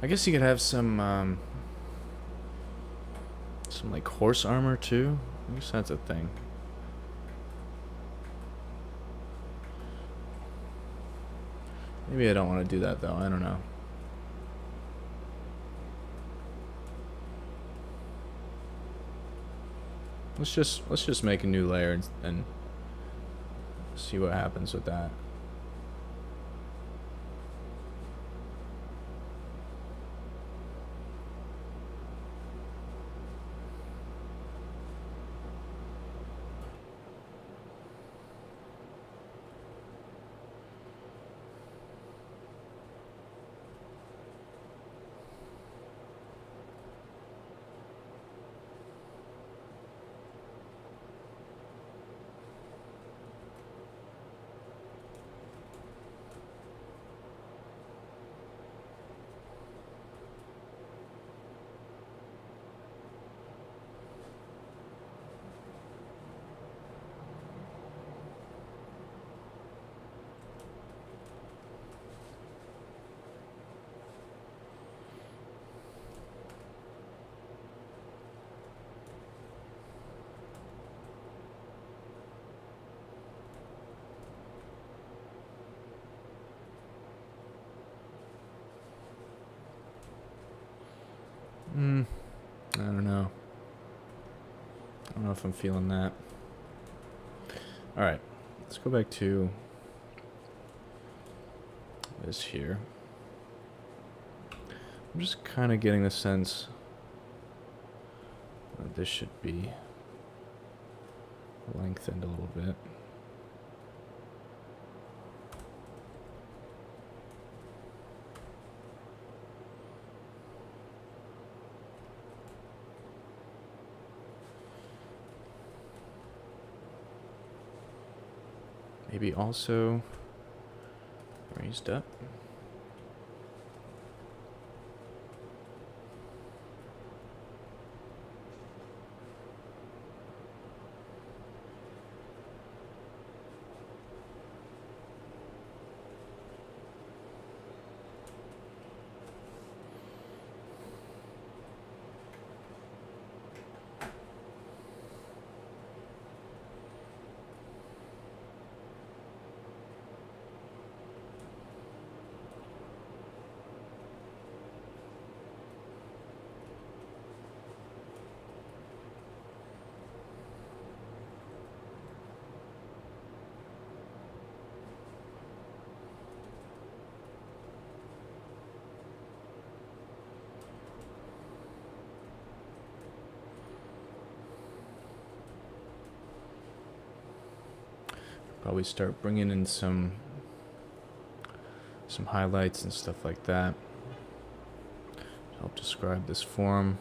I guess you could have some like horse armor too. I guess that's a thing. Maybe I don't want to do that though. I don't know. Let's just make a new layer and see what happens with that. I don't know. I don't know if I'm feeling that. Alright, let's go back to this here. I'm just kind of getting the sense that this should be lengthened a little bit. maybe also raised up. Probably start bringing in some highlights and stuff like that to help describe this form.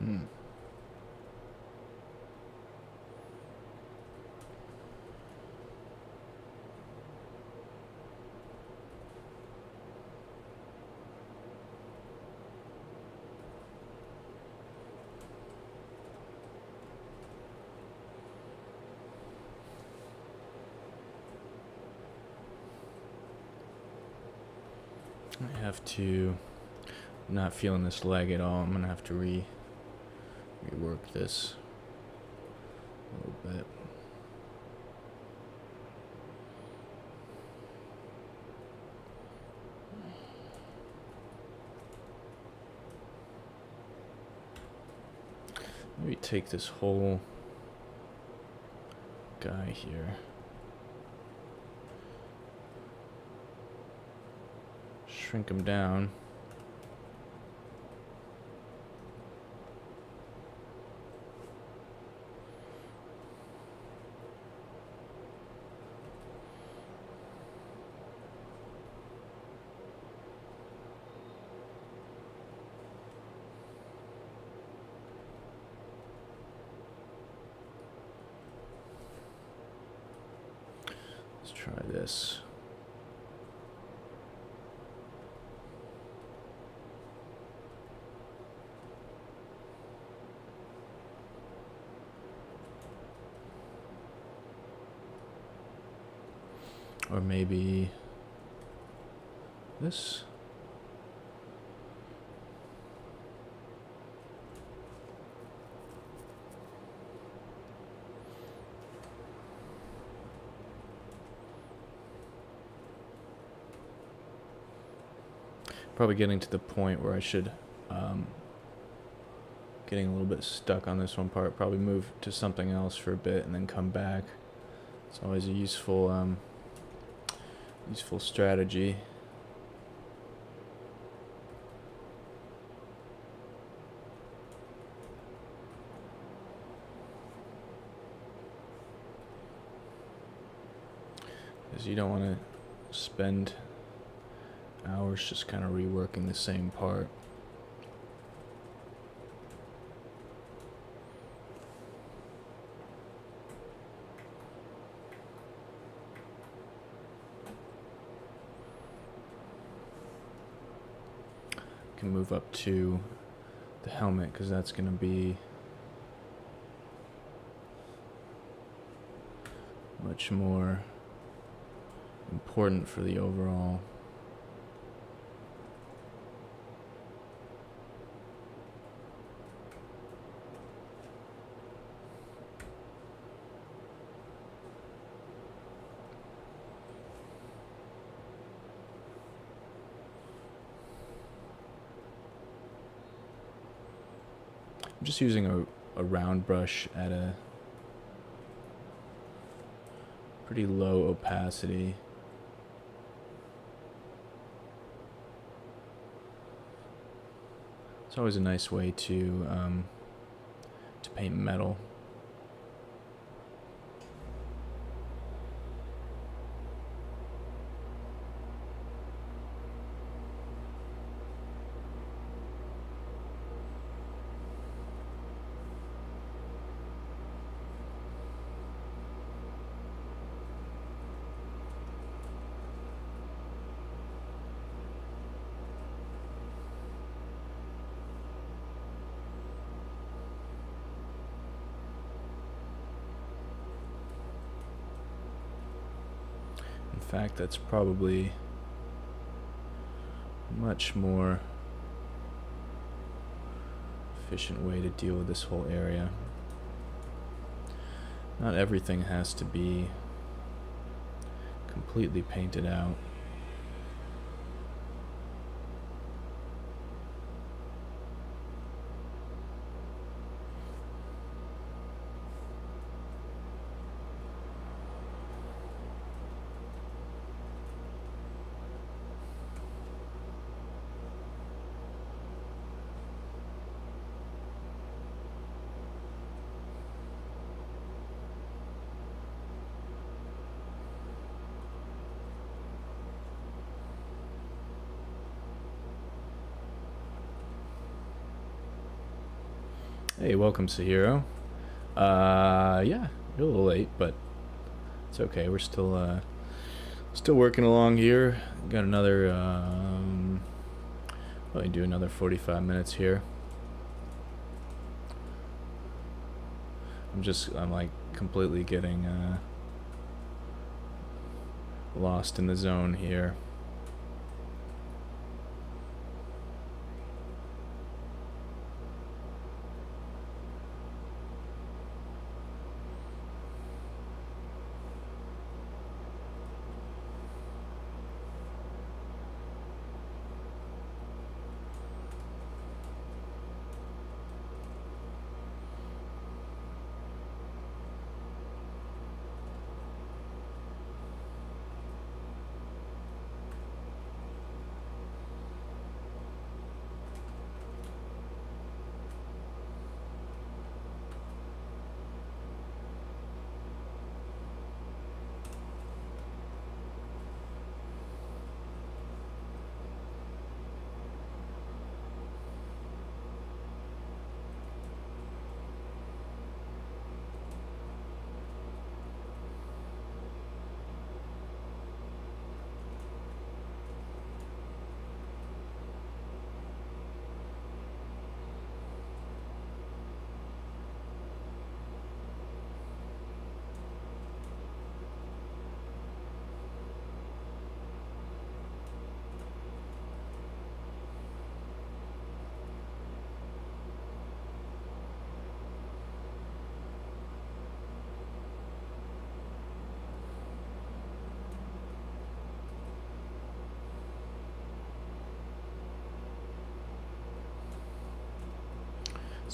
Hmm. I have to, not feeling this leg at all. I'm gonna have to rework this bit. Maybe take this whole guy here. Shrink him down. Let's try this. Or maybe this. Probably getting to the point where I should, getting a little bit stuck on this one part, probably move to something else for a bit and then come back. It's always a useful strategy. Because you don't want to spend hours just kind of reworking the same part. Can move up to the helmet because that's going to be much more important for the overall. I'm just using a round brush at a pretty low opacity. It's always a nice way to paint metal. In fact, that's probably much more efficient way to deal with this whole area. Not everything has to be completely painted out. Hey, welcome, Sahiro. Yeah, you're a little late, but it's okay. We're still working along here. Got another, probably do another 45 minutes here. I'm like completely getting lost in the zone here.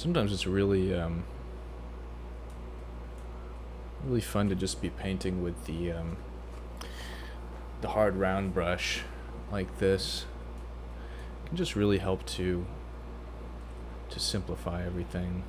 sometimes it's really really fun to just be painting with the hard round brush like this. It can just really help to simplify everything.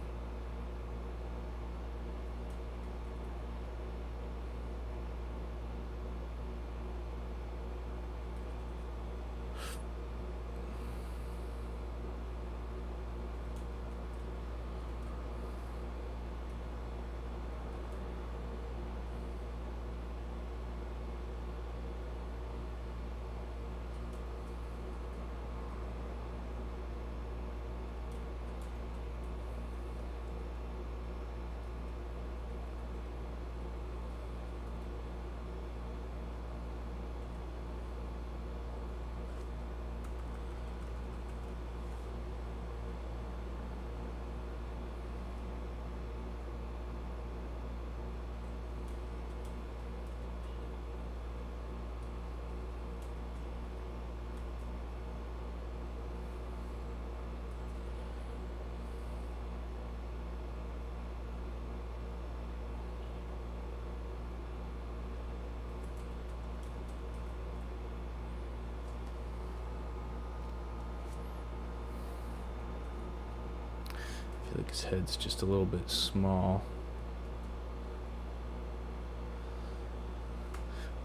I feel like his head's just a little bit small.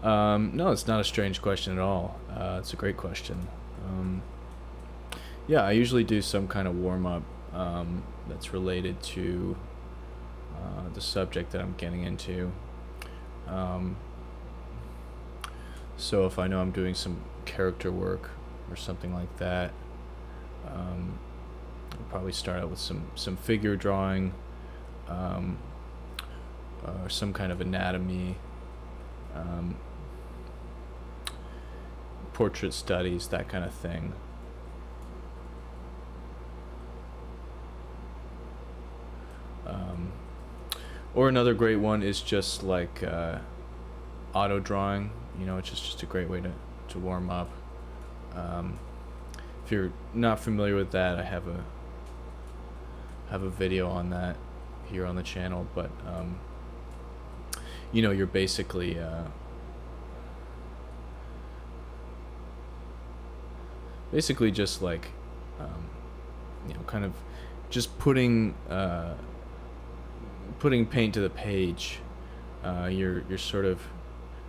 No, it's not a strange question at all. It's a great question. Yeah, I usually do some kind of warm-up that's related to the subject that I'm getting into. So if I know I'm doing some character work or something like that, I'll probably start out with some figure drawing, or some kind of anatomy, portrait studies, that kind of thing. Or another great one is just like auto drawing. You know, it's just a great way to warm up. If you're not familiar with that, I have a video on that here on the channel. But you know, you're basically just like you know, kind of just putting paint to the page. You're sort of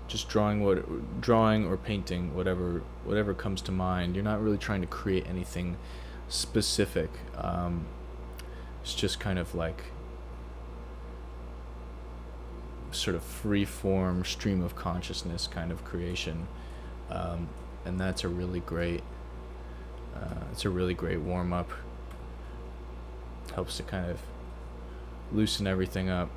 just drawing or painting whatever comes to mind. You're not really trying to create anything specific. It's just kind of like sort of free form stream of consciousness kind of creation, and that's a really great warm up. Helps to kind of loosen everything up.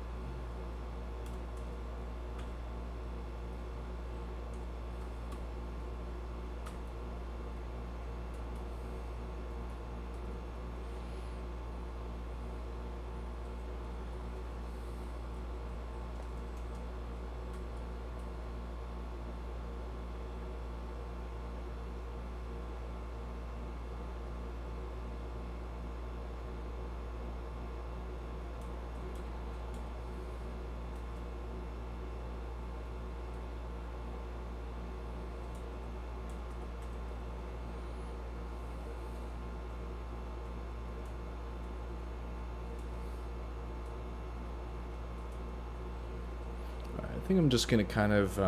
I think I'm just gonna kind of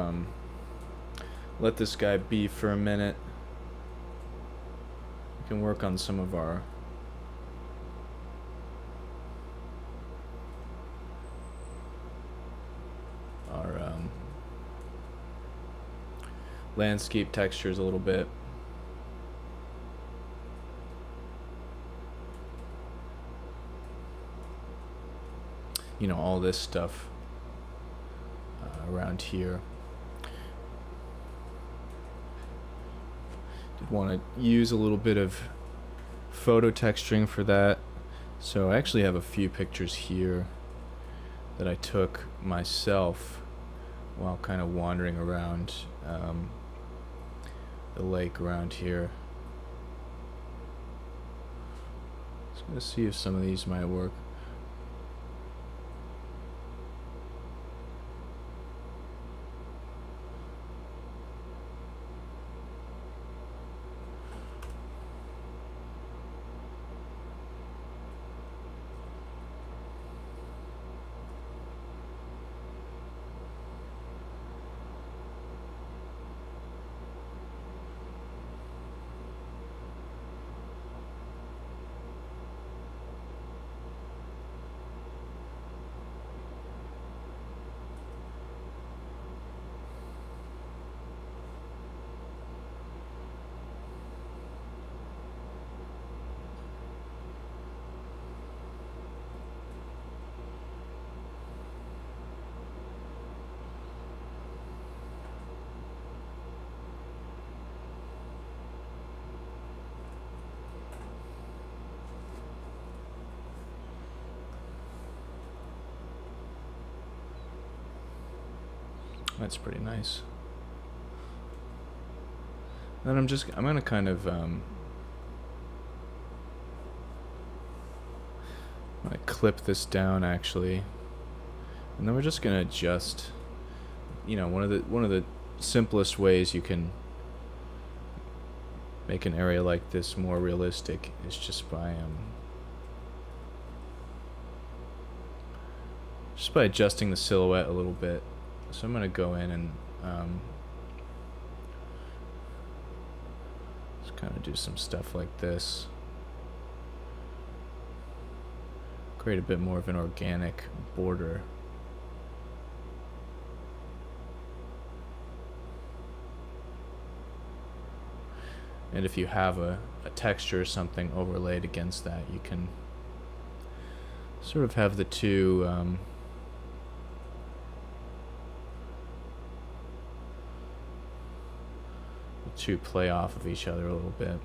let this guy be for a minute. We can work on some of our landscape textures a little bit. You know, all this stuff around here. Did want to use a little bit of photo texturing for that. So I actually have a few pictures here that I took myself while kind of wandering around the lake around here. So Let's see if some of these might work. That's pretty nice. Then I'm gonna kind of I'm gonna clip this down actually, and then we're just gonna adjust. You know, one of the simplest ways you can make an area like this more realistic is just by adjusting the silhouette a little bit. So I'm gonna go in and just kind of do some stuff like this. Create a bit more of an organic border. And if you have a texture or something overlaid against that, you can sort of have the two play off of each other a little bit.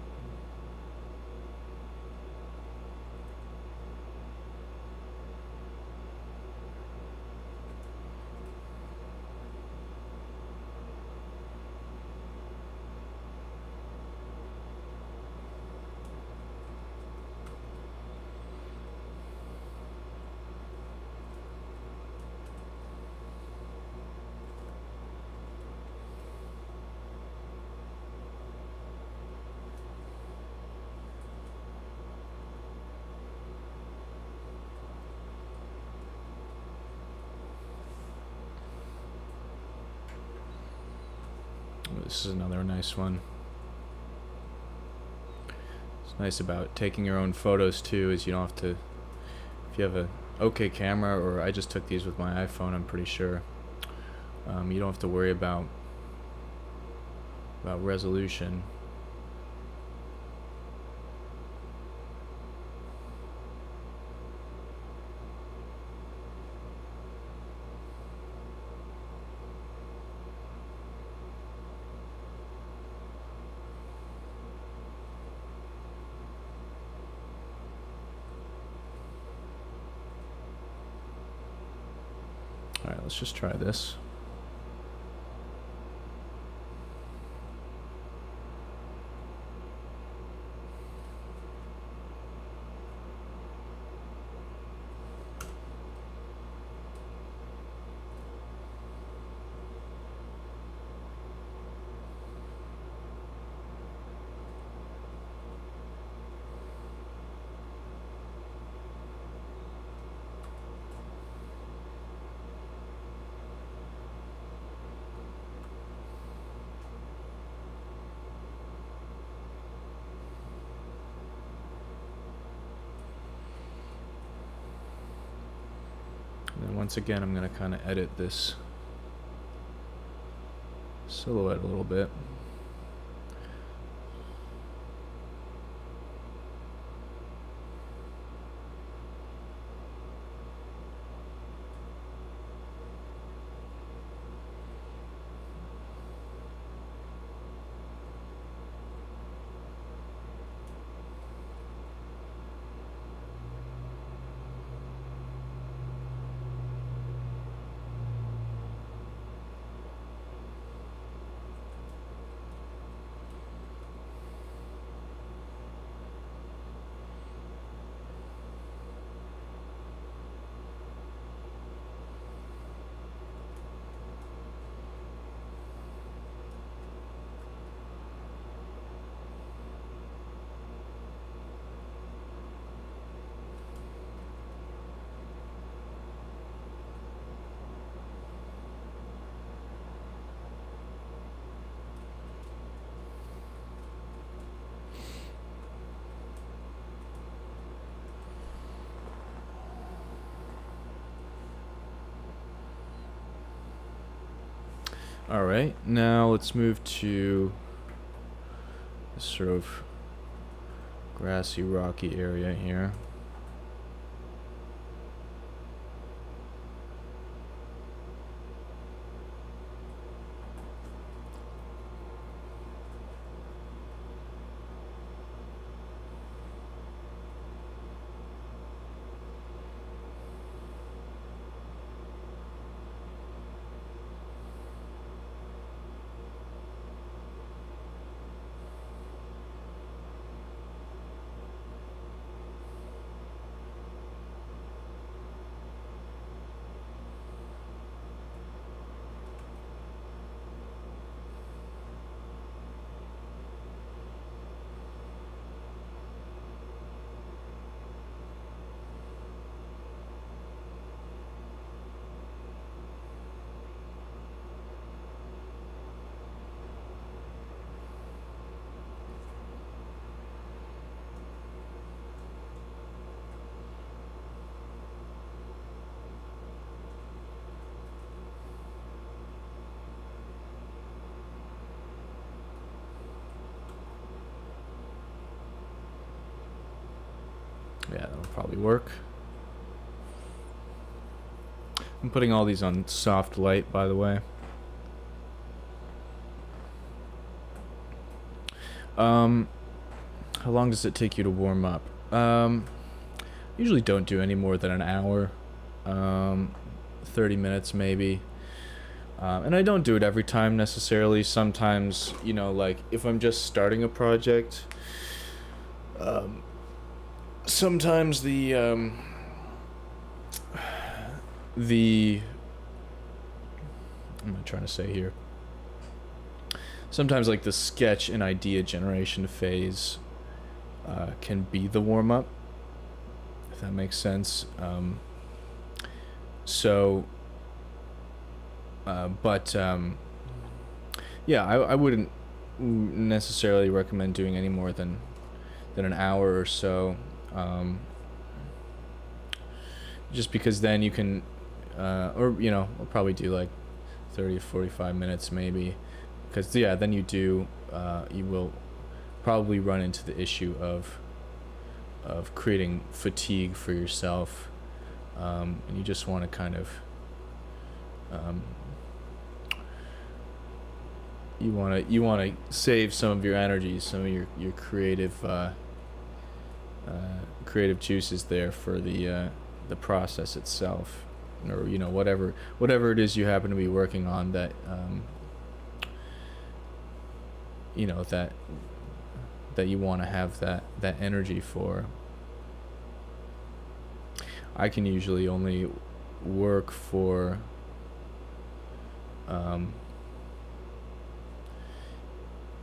This is another nice one. It's nice about taking your own photos too, is you don't have to, if you have a okay camera, or I just took these with my iPhone, I'm pretty sure, you don't have to worry about resolution. Alright, let's just try this. And then once again, I'm going to kind of edit this silhouette a little bit. All right, now let's move to this sort of grassy, rocky area here. Yeah, that'll probably work. I'm putting all these on soft light, by the way. How long does it take you to warm up? Usually don't do any more than an hour. 30 minutes maybe. And I don't do it every time necessarily. Sometimes, you know, like if I'm just starting a project, sometimes what am I trying to say here? Sometimes like the sketch and idea generation phase can be the warm-up, if that makes sense. Yeah, I wouldn't necessarily recommend doing any more than an hour or so, just because then you can, or you know, I'll probably do like 30 to 45 minutes maybe, because yeah, then you will probably run into the issue of creating fatigue for yourself, and you just want to kind of you want to save some of your energy, some of your creative juices there for the process itself, or you know, whatever it is you happen to be working on that you know, that you want to have that energy for. I can usually only work for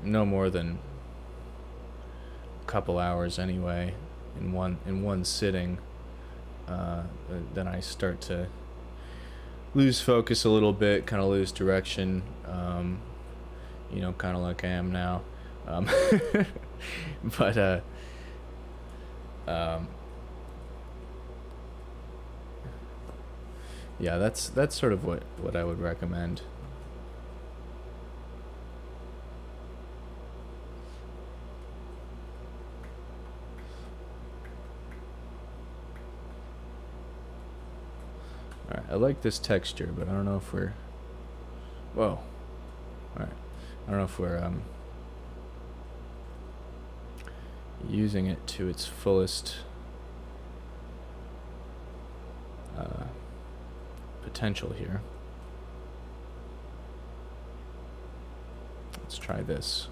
no more than a couple hours anyway, in one sitting. Then I start to lose focus a little bit, kind of lose direction, you know, kind of like I am now. But yeah, that's sort of what I would recommend. Alright, I like this texture, but I don't know if we're... Whoa. Alright. I don't know if we're using it to its fullest potential here. Let's try this.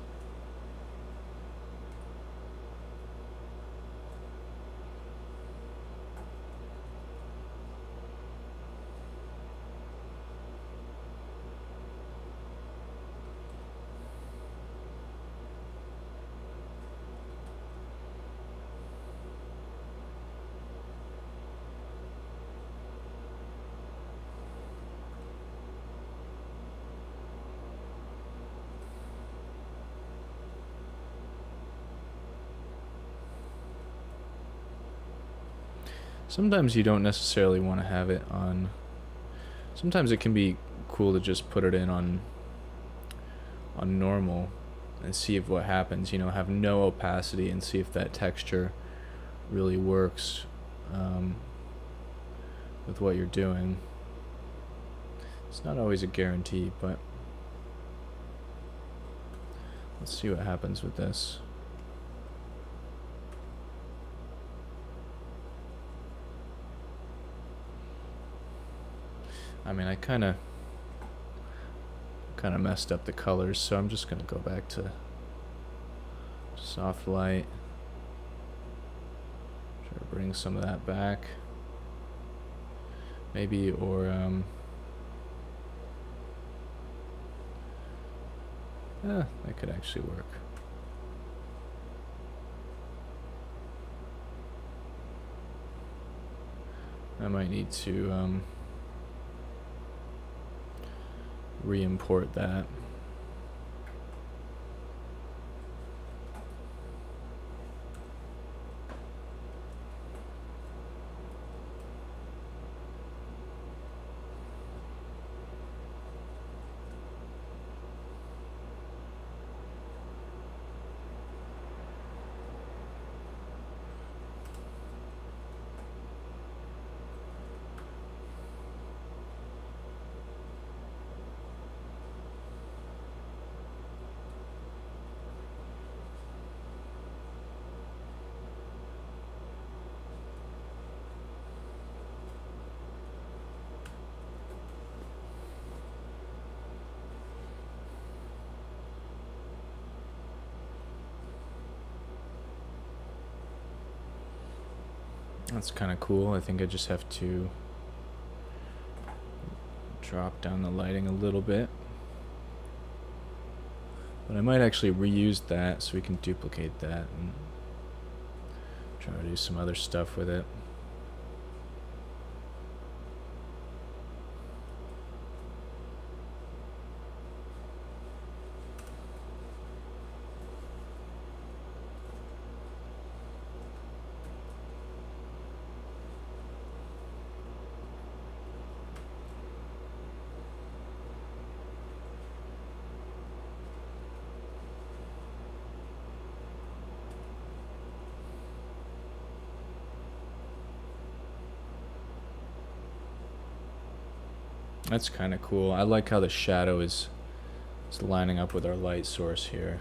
Sometimes you don't necessarily want to have it on... Sometimes it can be cool to just put it in on on normal and see if what happens, you know, have no opacity and see if that texture really works with what you're doing. It's not always a guarantee, but let's see what happens with this. I mean, I kind of messed up the colors, so I'm just going to go back to soft light. Try to bring some of that back. Maybe, or that could actually work. I might need to re-import that. That's kind of cool. I think I just have to drop down the lighting a little bit. But I might actually reuse that so we can duplicate that and try to do some other stuff with it. That's kind of cool. I like how the shadow is lining up with our light source here.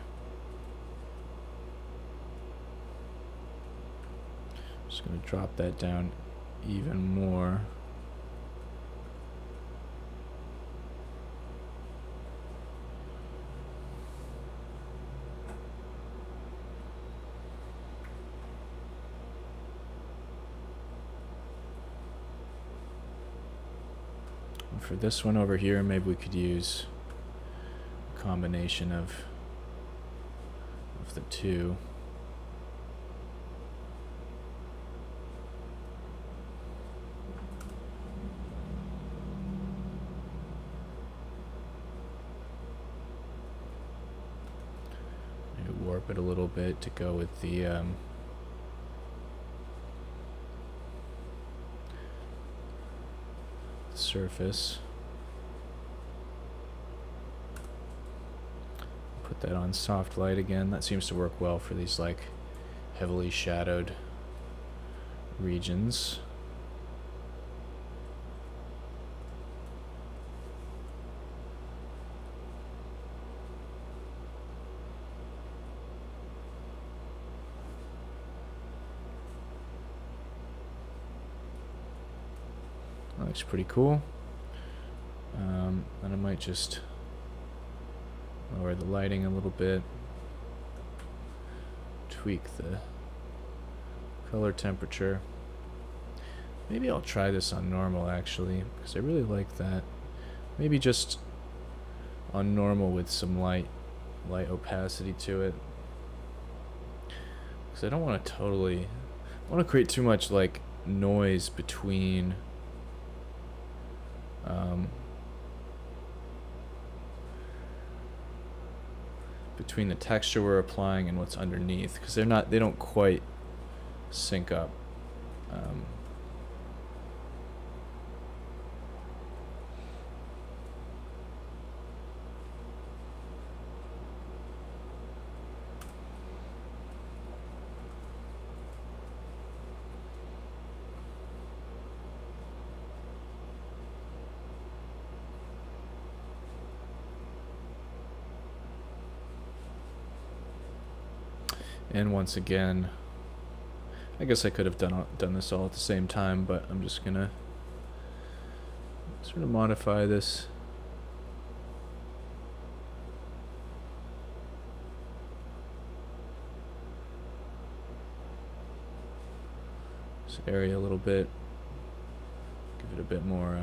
Just going to drop that down even more. For this one over here, maybe we could use a combination of the two. Maybe warp it a little bit to go with the surface. Put that on soft light again. That seems to work well for these like heavily shadowed regions. That looks pretty cool. Then I might just lower the lighting a little bit, tweak the color temperature. Maybe I'll try this on normal actually, because I really like that. Maybe just on normal with some light opacity to it, because I don't want to create too much like noise between the texture we're applying and what's underneath, because they don't quite sync up. And once again, I guess I could have done this all at the same time, but I'm just gonna sort of modify this. This area a little bit. Give it a bit more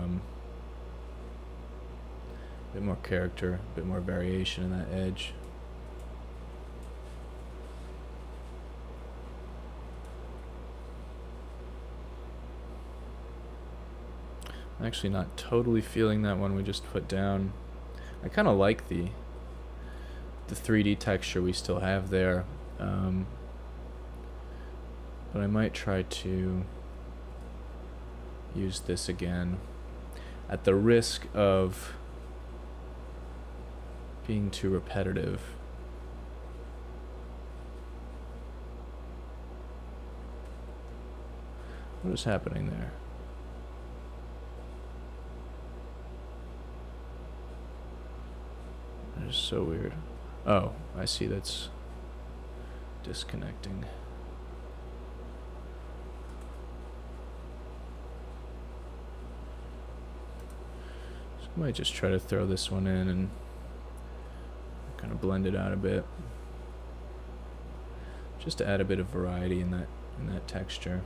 character, a bit more variation in that edge. I'm actually not totally feeling that one we just put down. I kind of like the 3D texture we still have there, but I might try to use this again at the risk of being too repetitive. What is happening there? That is so weird. Oh, I see, that's disconnecting. So I might just try to throw this one in and kind of blend it out a bit, just to add a bit of variety in that texture.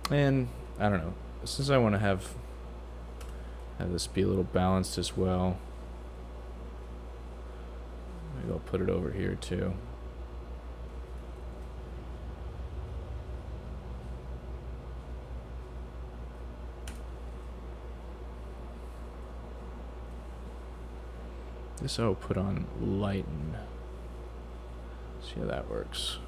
And I don't know, since I want to have this be a little balanced as well, maybe I'll put it over here too. This I'll put on lighten. See how that works.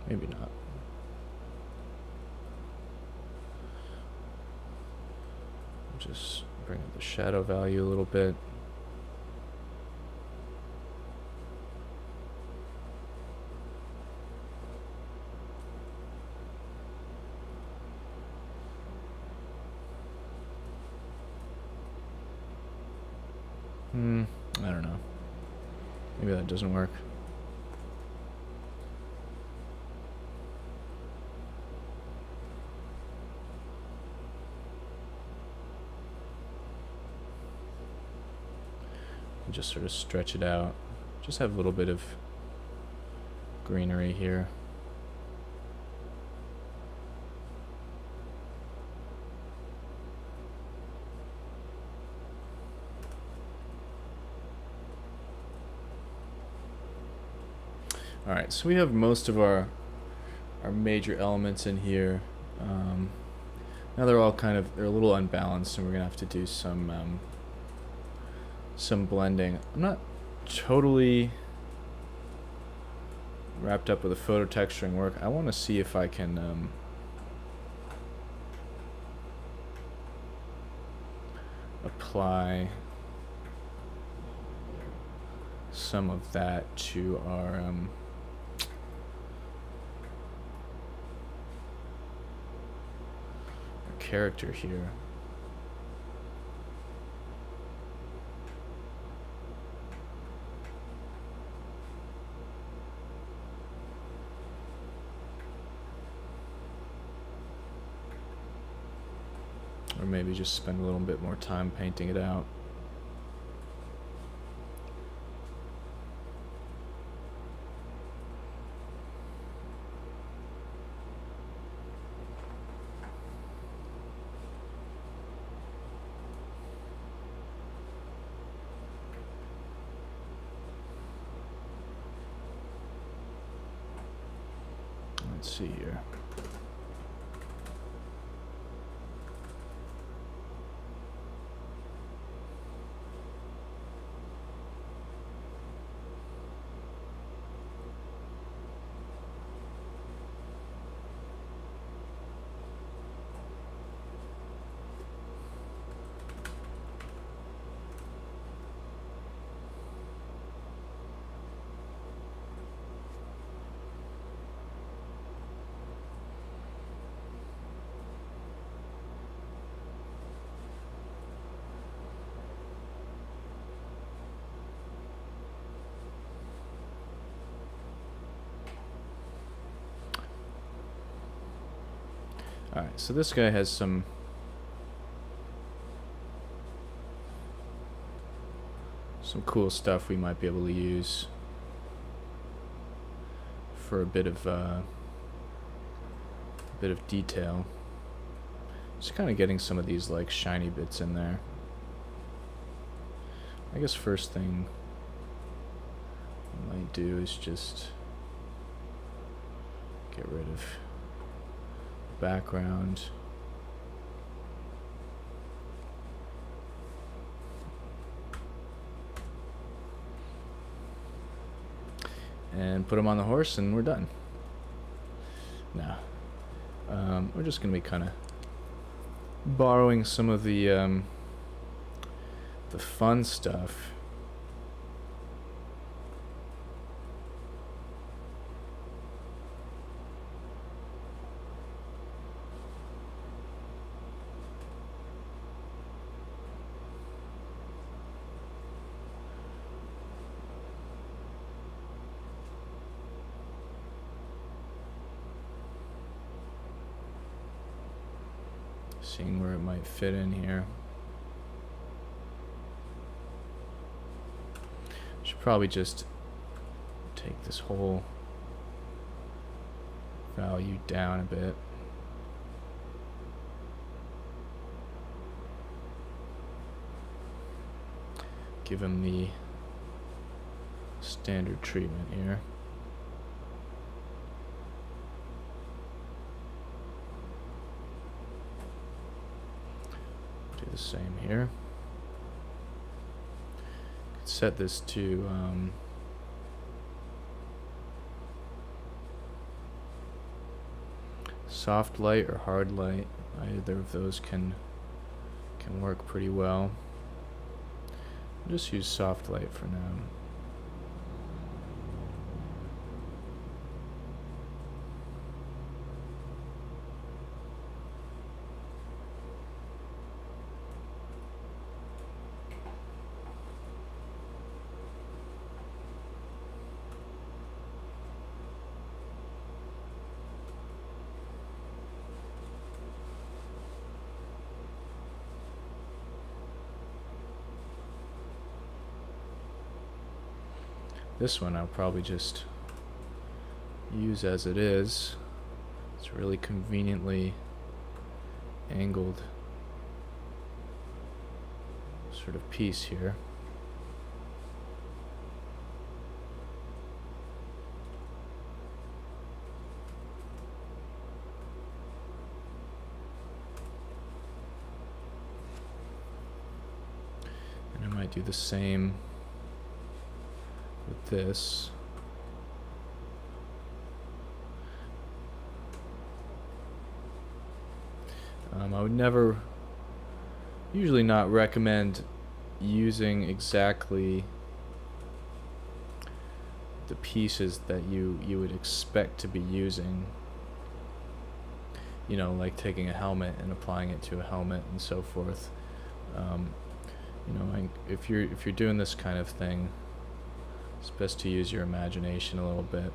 Maybe not. Just bring up the shadow value a little bit. I don't know. Maybe that doesn't work. Just sort of stretch it out. Just have a little bit of greenery here. All right, so we have most of our major elements in here. Now they're all they're a little unbalanced, and we're gonna have to do some blending. I'm not totally wrapped up with the photo texturing work. I want to see if I can apply some of that to our character here. Or maybe just spend a little bit more time painting it out. Let's see here. Alright, so this guy has some cool stuff we might be able to use for a bit of detail. Just kind of getting some of these like shiny bits in there. I guess first thing I might do is just get rid of the background. And put him on the horse and we're done. Now, we're just going to be kind of borrowing some of the fun stuff. Seeing where it might fit in here. Should probably just take this whole value down a bit. Give him the standard treatment here. Do the same here. Could set this to soft light or hard light. Either of those can work pretty well. I'll just use soft light for now. This one I'll probably just use as it is. It's really conveniently angled sort of piece here. And I might do the same with this. I would never, usually not recommend using exactly the pieces that you would expect to be using. You know, like taking a helmet and applying it to a helmet and so forth. You know, if you're doing this kind of thing, it's best to use your imagination a little bit.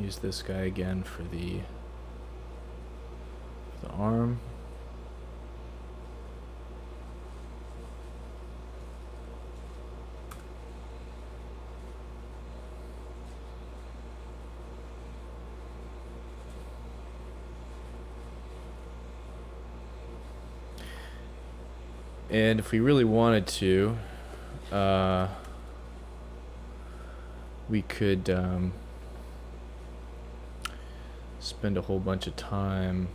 use this guy again for the arm. And if we really wanted to, we could spend a whole bunch of time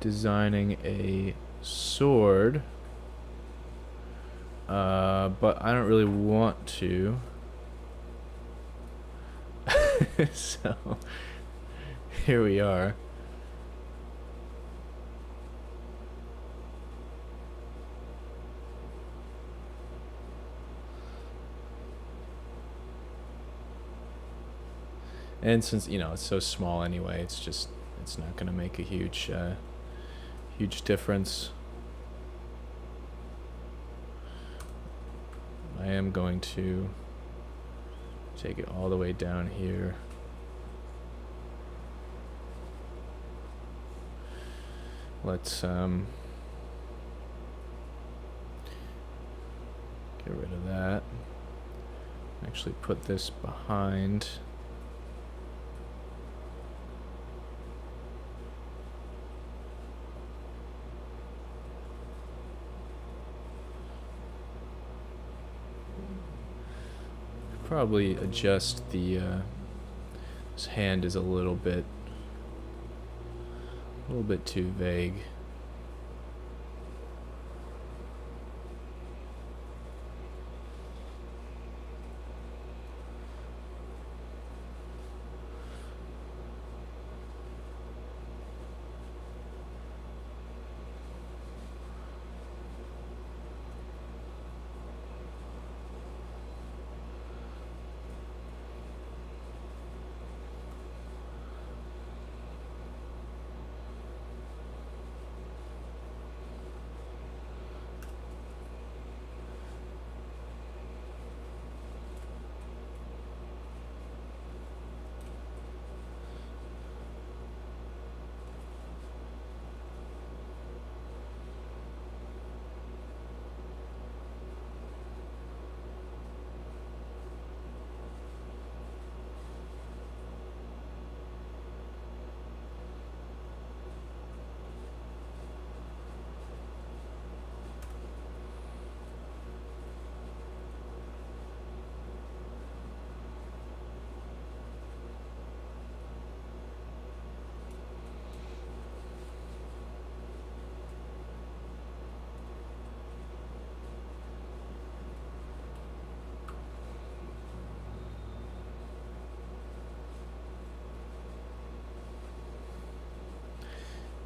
designing a sword, but I don't really want to. So here we are. And since, you know, it's so small anyway, it's not going to make a huge difference. I am going to take it all the way down here. Let's get rid of that. Actually put this behind. Probably adjust the this hand is a little bit too vague.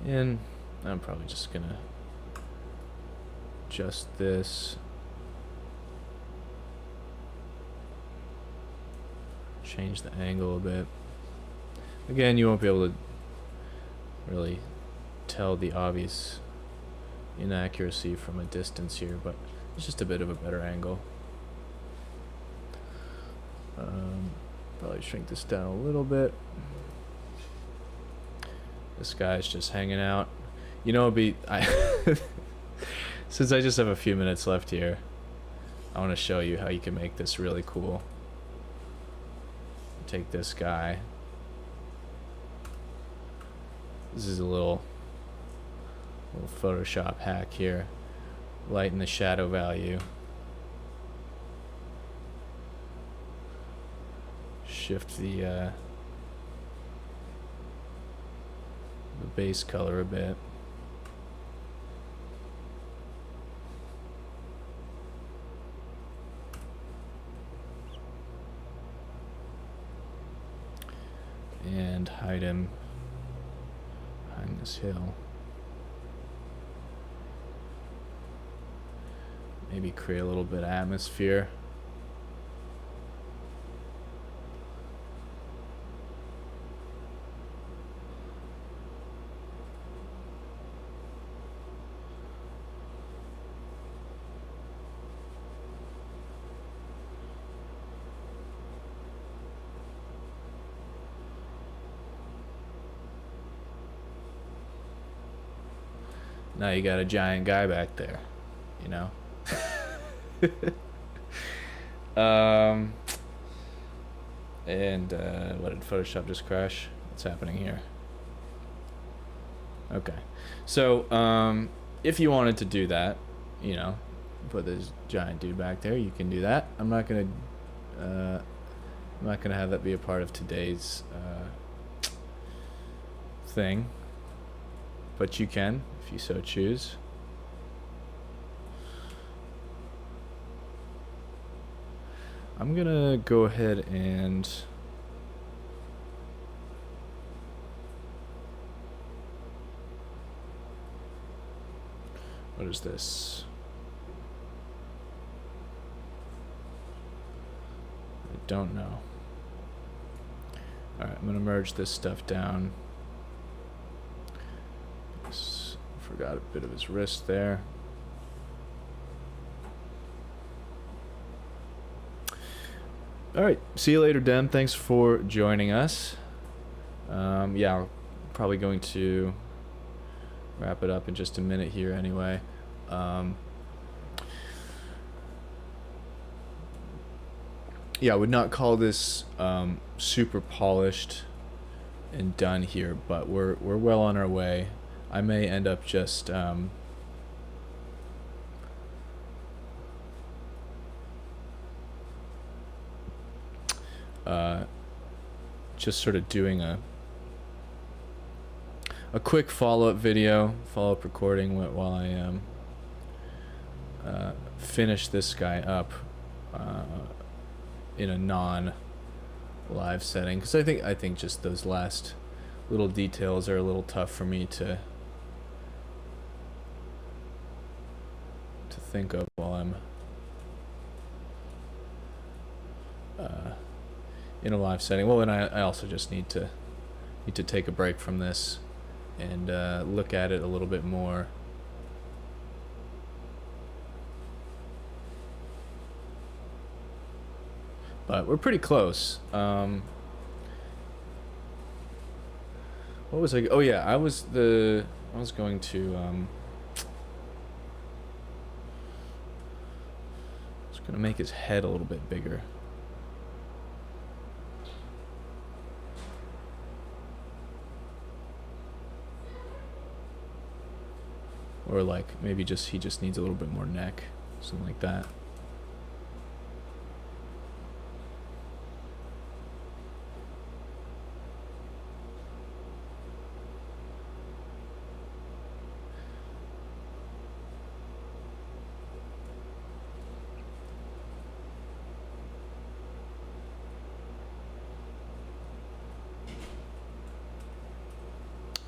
And I'm probably just gonna adjust this, change the angle a bit. Again, you won't be able to really tell the obvious inaccuracy from a distance here, but it's just a bit of a better angle. Probably shrink this down a little bit. This guy's just hanging out. You know, since I just have a few minutes left here, I want to show you how you can make this really cool. Take this guy. This is a little Photoshop hack here. Lighten the shadow value. Shift the base color a bit. And hide him behind this hill. Maybe create a little bit of atmosphere. now you got a giant guy back there, you know. And what, did Photoshop just crash? What's happening here? Okay, so if you wanted to do that, you know, put this giant dude back there, you can do that. I'm not gonna have that be a part of today's thing, but you can if you so choose. I'm gonna go ahead and what is this? I don't know. Alright, I'm gonna merge this stuff down. Forgot a bit of his wrist there. Alright, see you later, Den. Thanks for joining us. Yeah, I'm probably going to wrap it up in just a minute here anyway. Yeah, I would not call this super polished and done here, but we're well on our way. I may end up just sort of doing a quick follow-up video, follow-up recording while I finish this guy up in a non-live setting, because I think just those last little details are a little tough for me to think of while I'm in a live setting. Well, and I also just need to take a break from this and look at it a little bit more. But we're pretty close. What was I? Oh yeah, I was going to make his head a little bit bigger. Or like maybe he just needs a little bit more neck, something like that.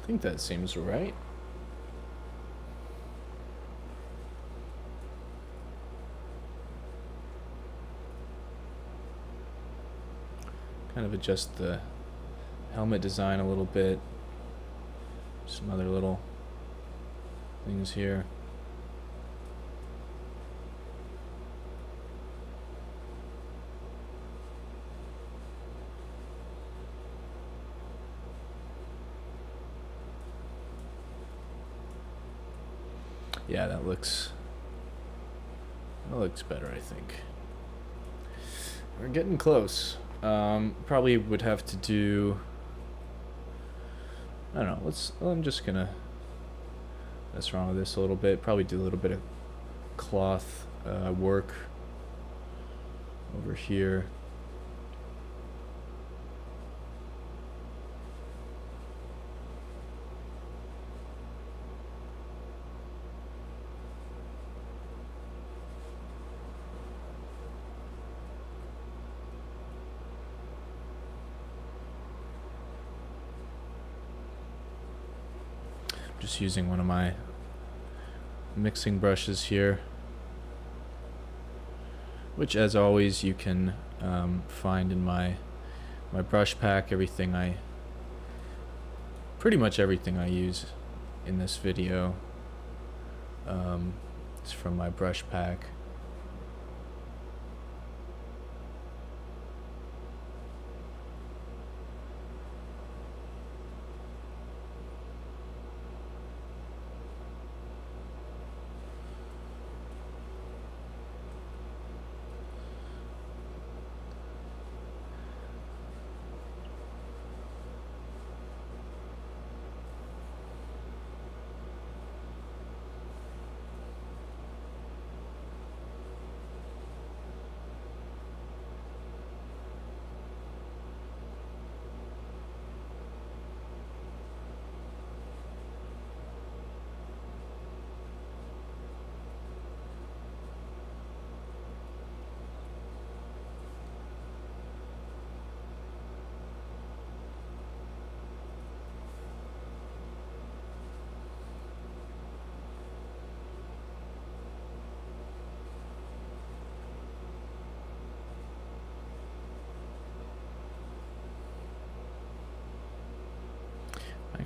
I think that seems right. Kind of adjust the helmet design a little bit. Some other little things here. Yeah, that looks better, I think. We're getting close. Probably would have to do, I don't know, I'm just gonna mess around with this a little bit. Probably do a little bit of cloth work over here. Just using one of my mixing brushes here, which as always you can find in my brush pack. Pretty much everything I use in this video is from my brush pack.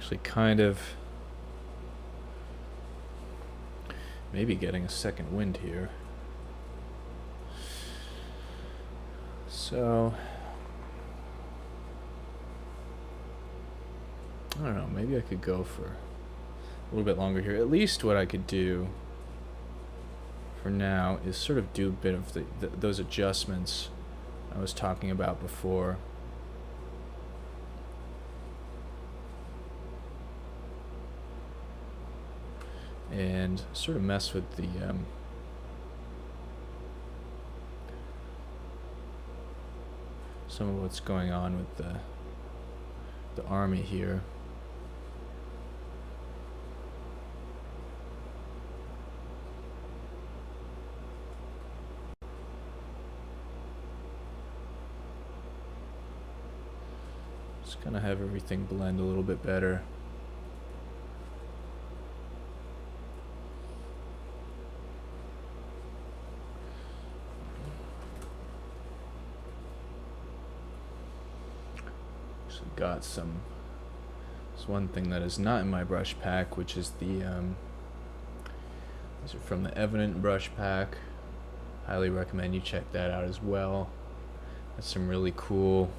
Actually kind of maybe getting a second wind here. So I don't know, maybe I could go for a little bit longer here. At least what I could do for now is sort of do a bit of those adjustments I was talking about before. And sort of mess with the some of what's going on with the army here. Just kind of have everything blend a little bit better. Got some. There's one thing that is not in my brush pack, which is the these are from the Evident brush pack. Highly recommend you check that out as well. That's some really cool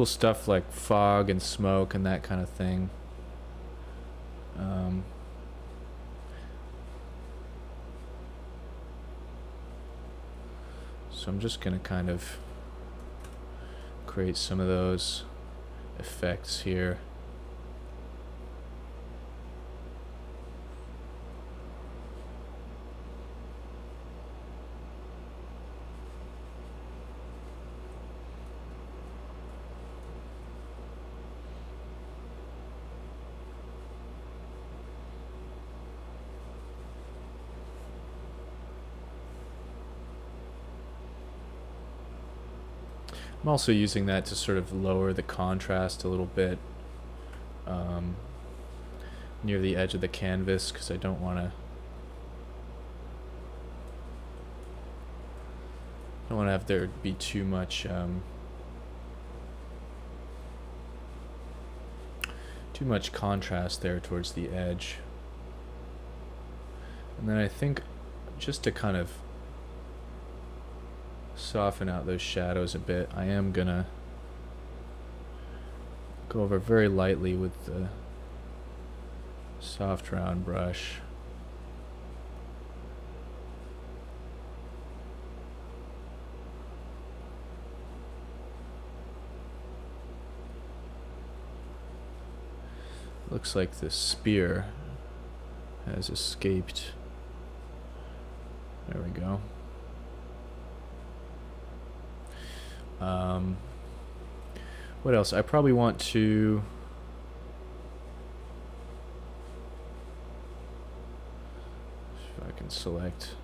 stuff like fog and smoke and that kind of thing. So I'm just gonna kind of create some of those effects here. I'm also using that to sort of lower the contrast a little bit near the edge of the canvas, because I don't want to have there be too much contrast there towards the edge. And then I think just to kind of soften out those shadows a bit, I am gonna go over very lightly with the soft round brush. Looks like the spear has escaped. There we go. What else? I probably want to if I can select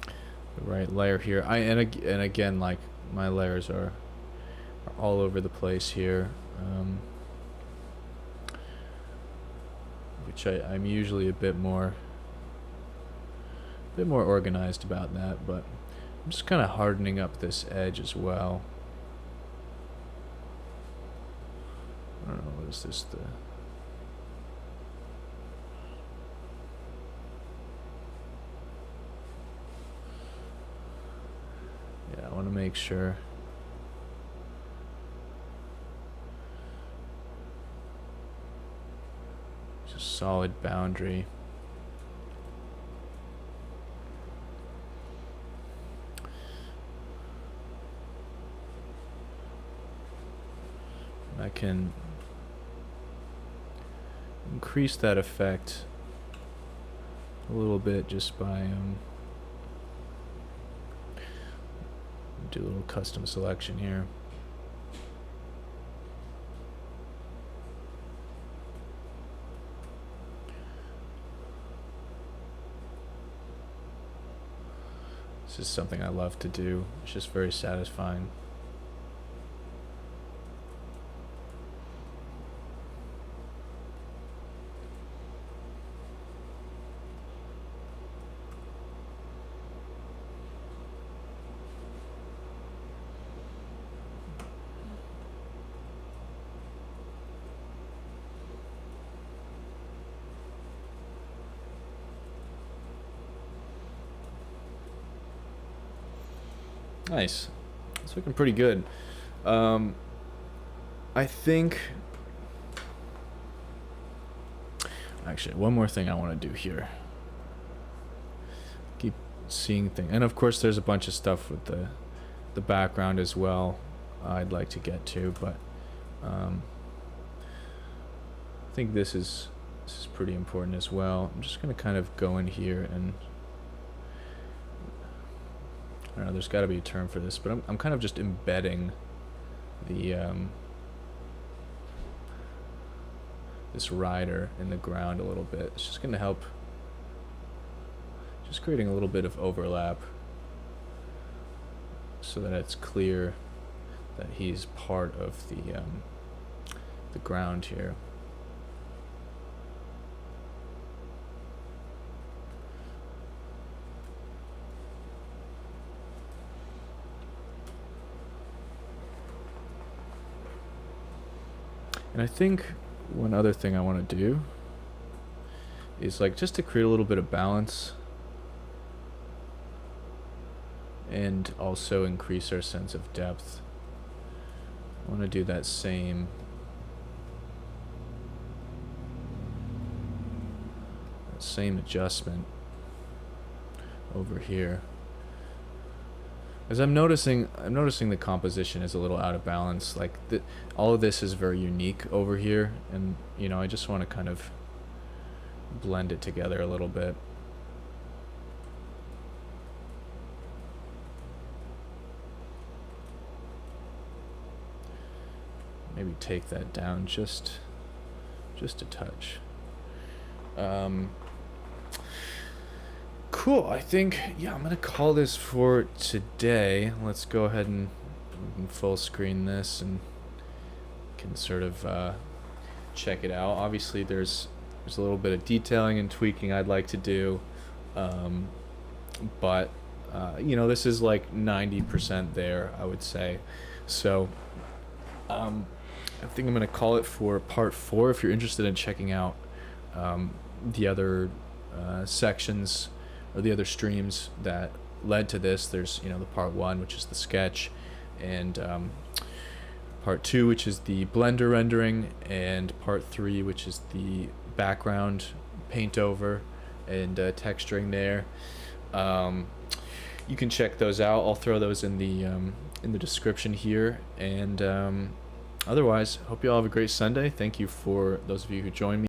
the right layer here. And again, like, my layers are all over the place here, which I'm usually a bit more organized about that, but I'm just kind of hardening up this edge as well. I don't know, what is this, yeah, I want to make sure it's a solid boundary. I can increase that effect a little bit just by do a little custom selection here. This is something I love to do. It's just very satisfying. Nice. It's looking pretty good. Um, I think. Actually, one more thing I want to do here. Keep seeing things, and of course, there's a bunch of stuff with the background as well. I'd like to get to, but I think this is pretty important as well. I'm just gonna kind of go in here and I don't know. There's got to be a term for this, but I'm kind of just embedding the this rider in the ground a little bit. It's just gonna help. Just creating a little bit of overlap so that it's clear that he's part of the ground here. And I think one other thing I want to do is like just to create a little bit of balance and also increase our sense of depth. I want to do that same adjustment over here. As I'm noticing the composition is a little out of balance. Like all of this is very unique over here, and you know, I just want to kind of blend it together a little bit. Maybe take that down just a touch. Cool. I think, yeah, I'm gonna call this for today. Let's go ahead and we can full screen this and can sort of check it out. Obviously, there's a little bit of detailing and tweaking I'd like to do, but you know, this is like 90% there, I would say. So I think I'm gonna call it for part 4. If you're interested in checking out the other sections or the other streams that led to this, there's, you know, the part 1, which is the sketch, and part 2, which is the Blender rendering, and part 3, which is the background paint over and texturing there. You can check those out. I'll throw those in the description here, and otherwise, hope you all have a great Sunday. Thank you for those of you who joined me.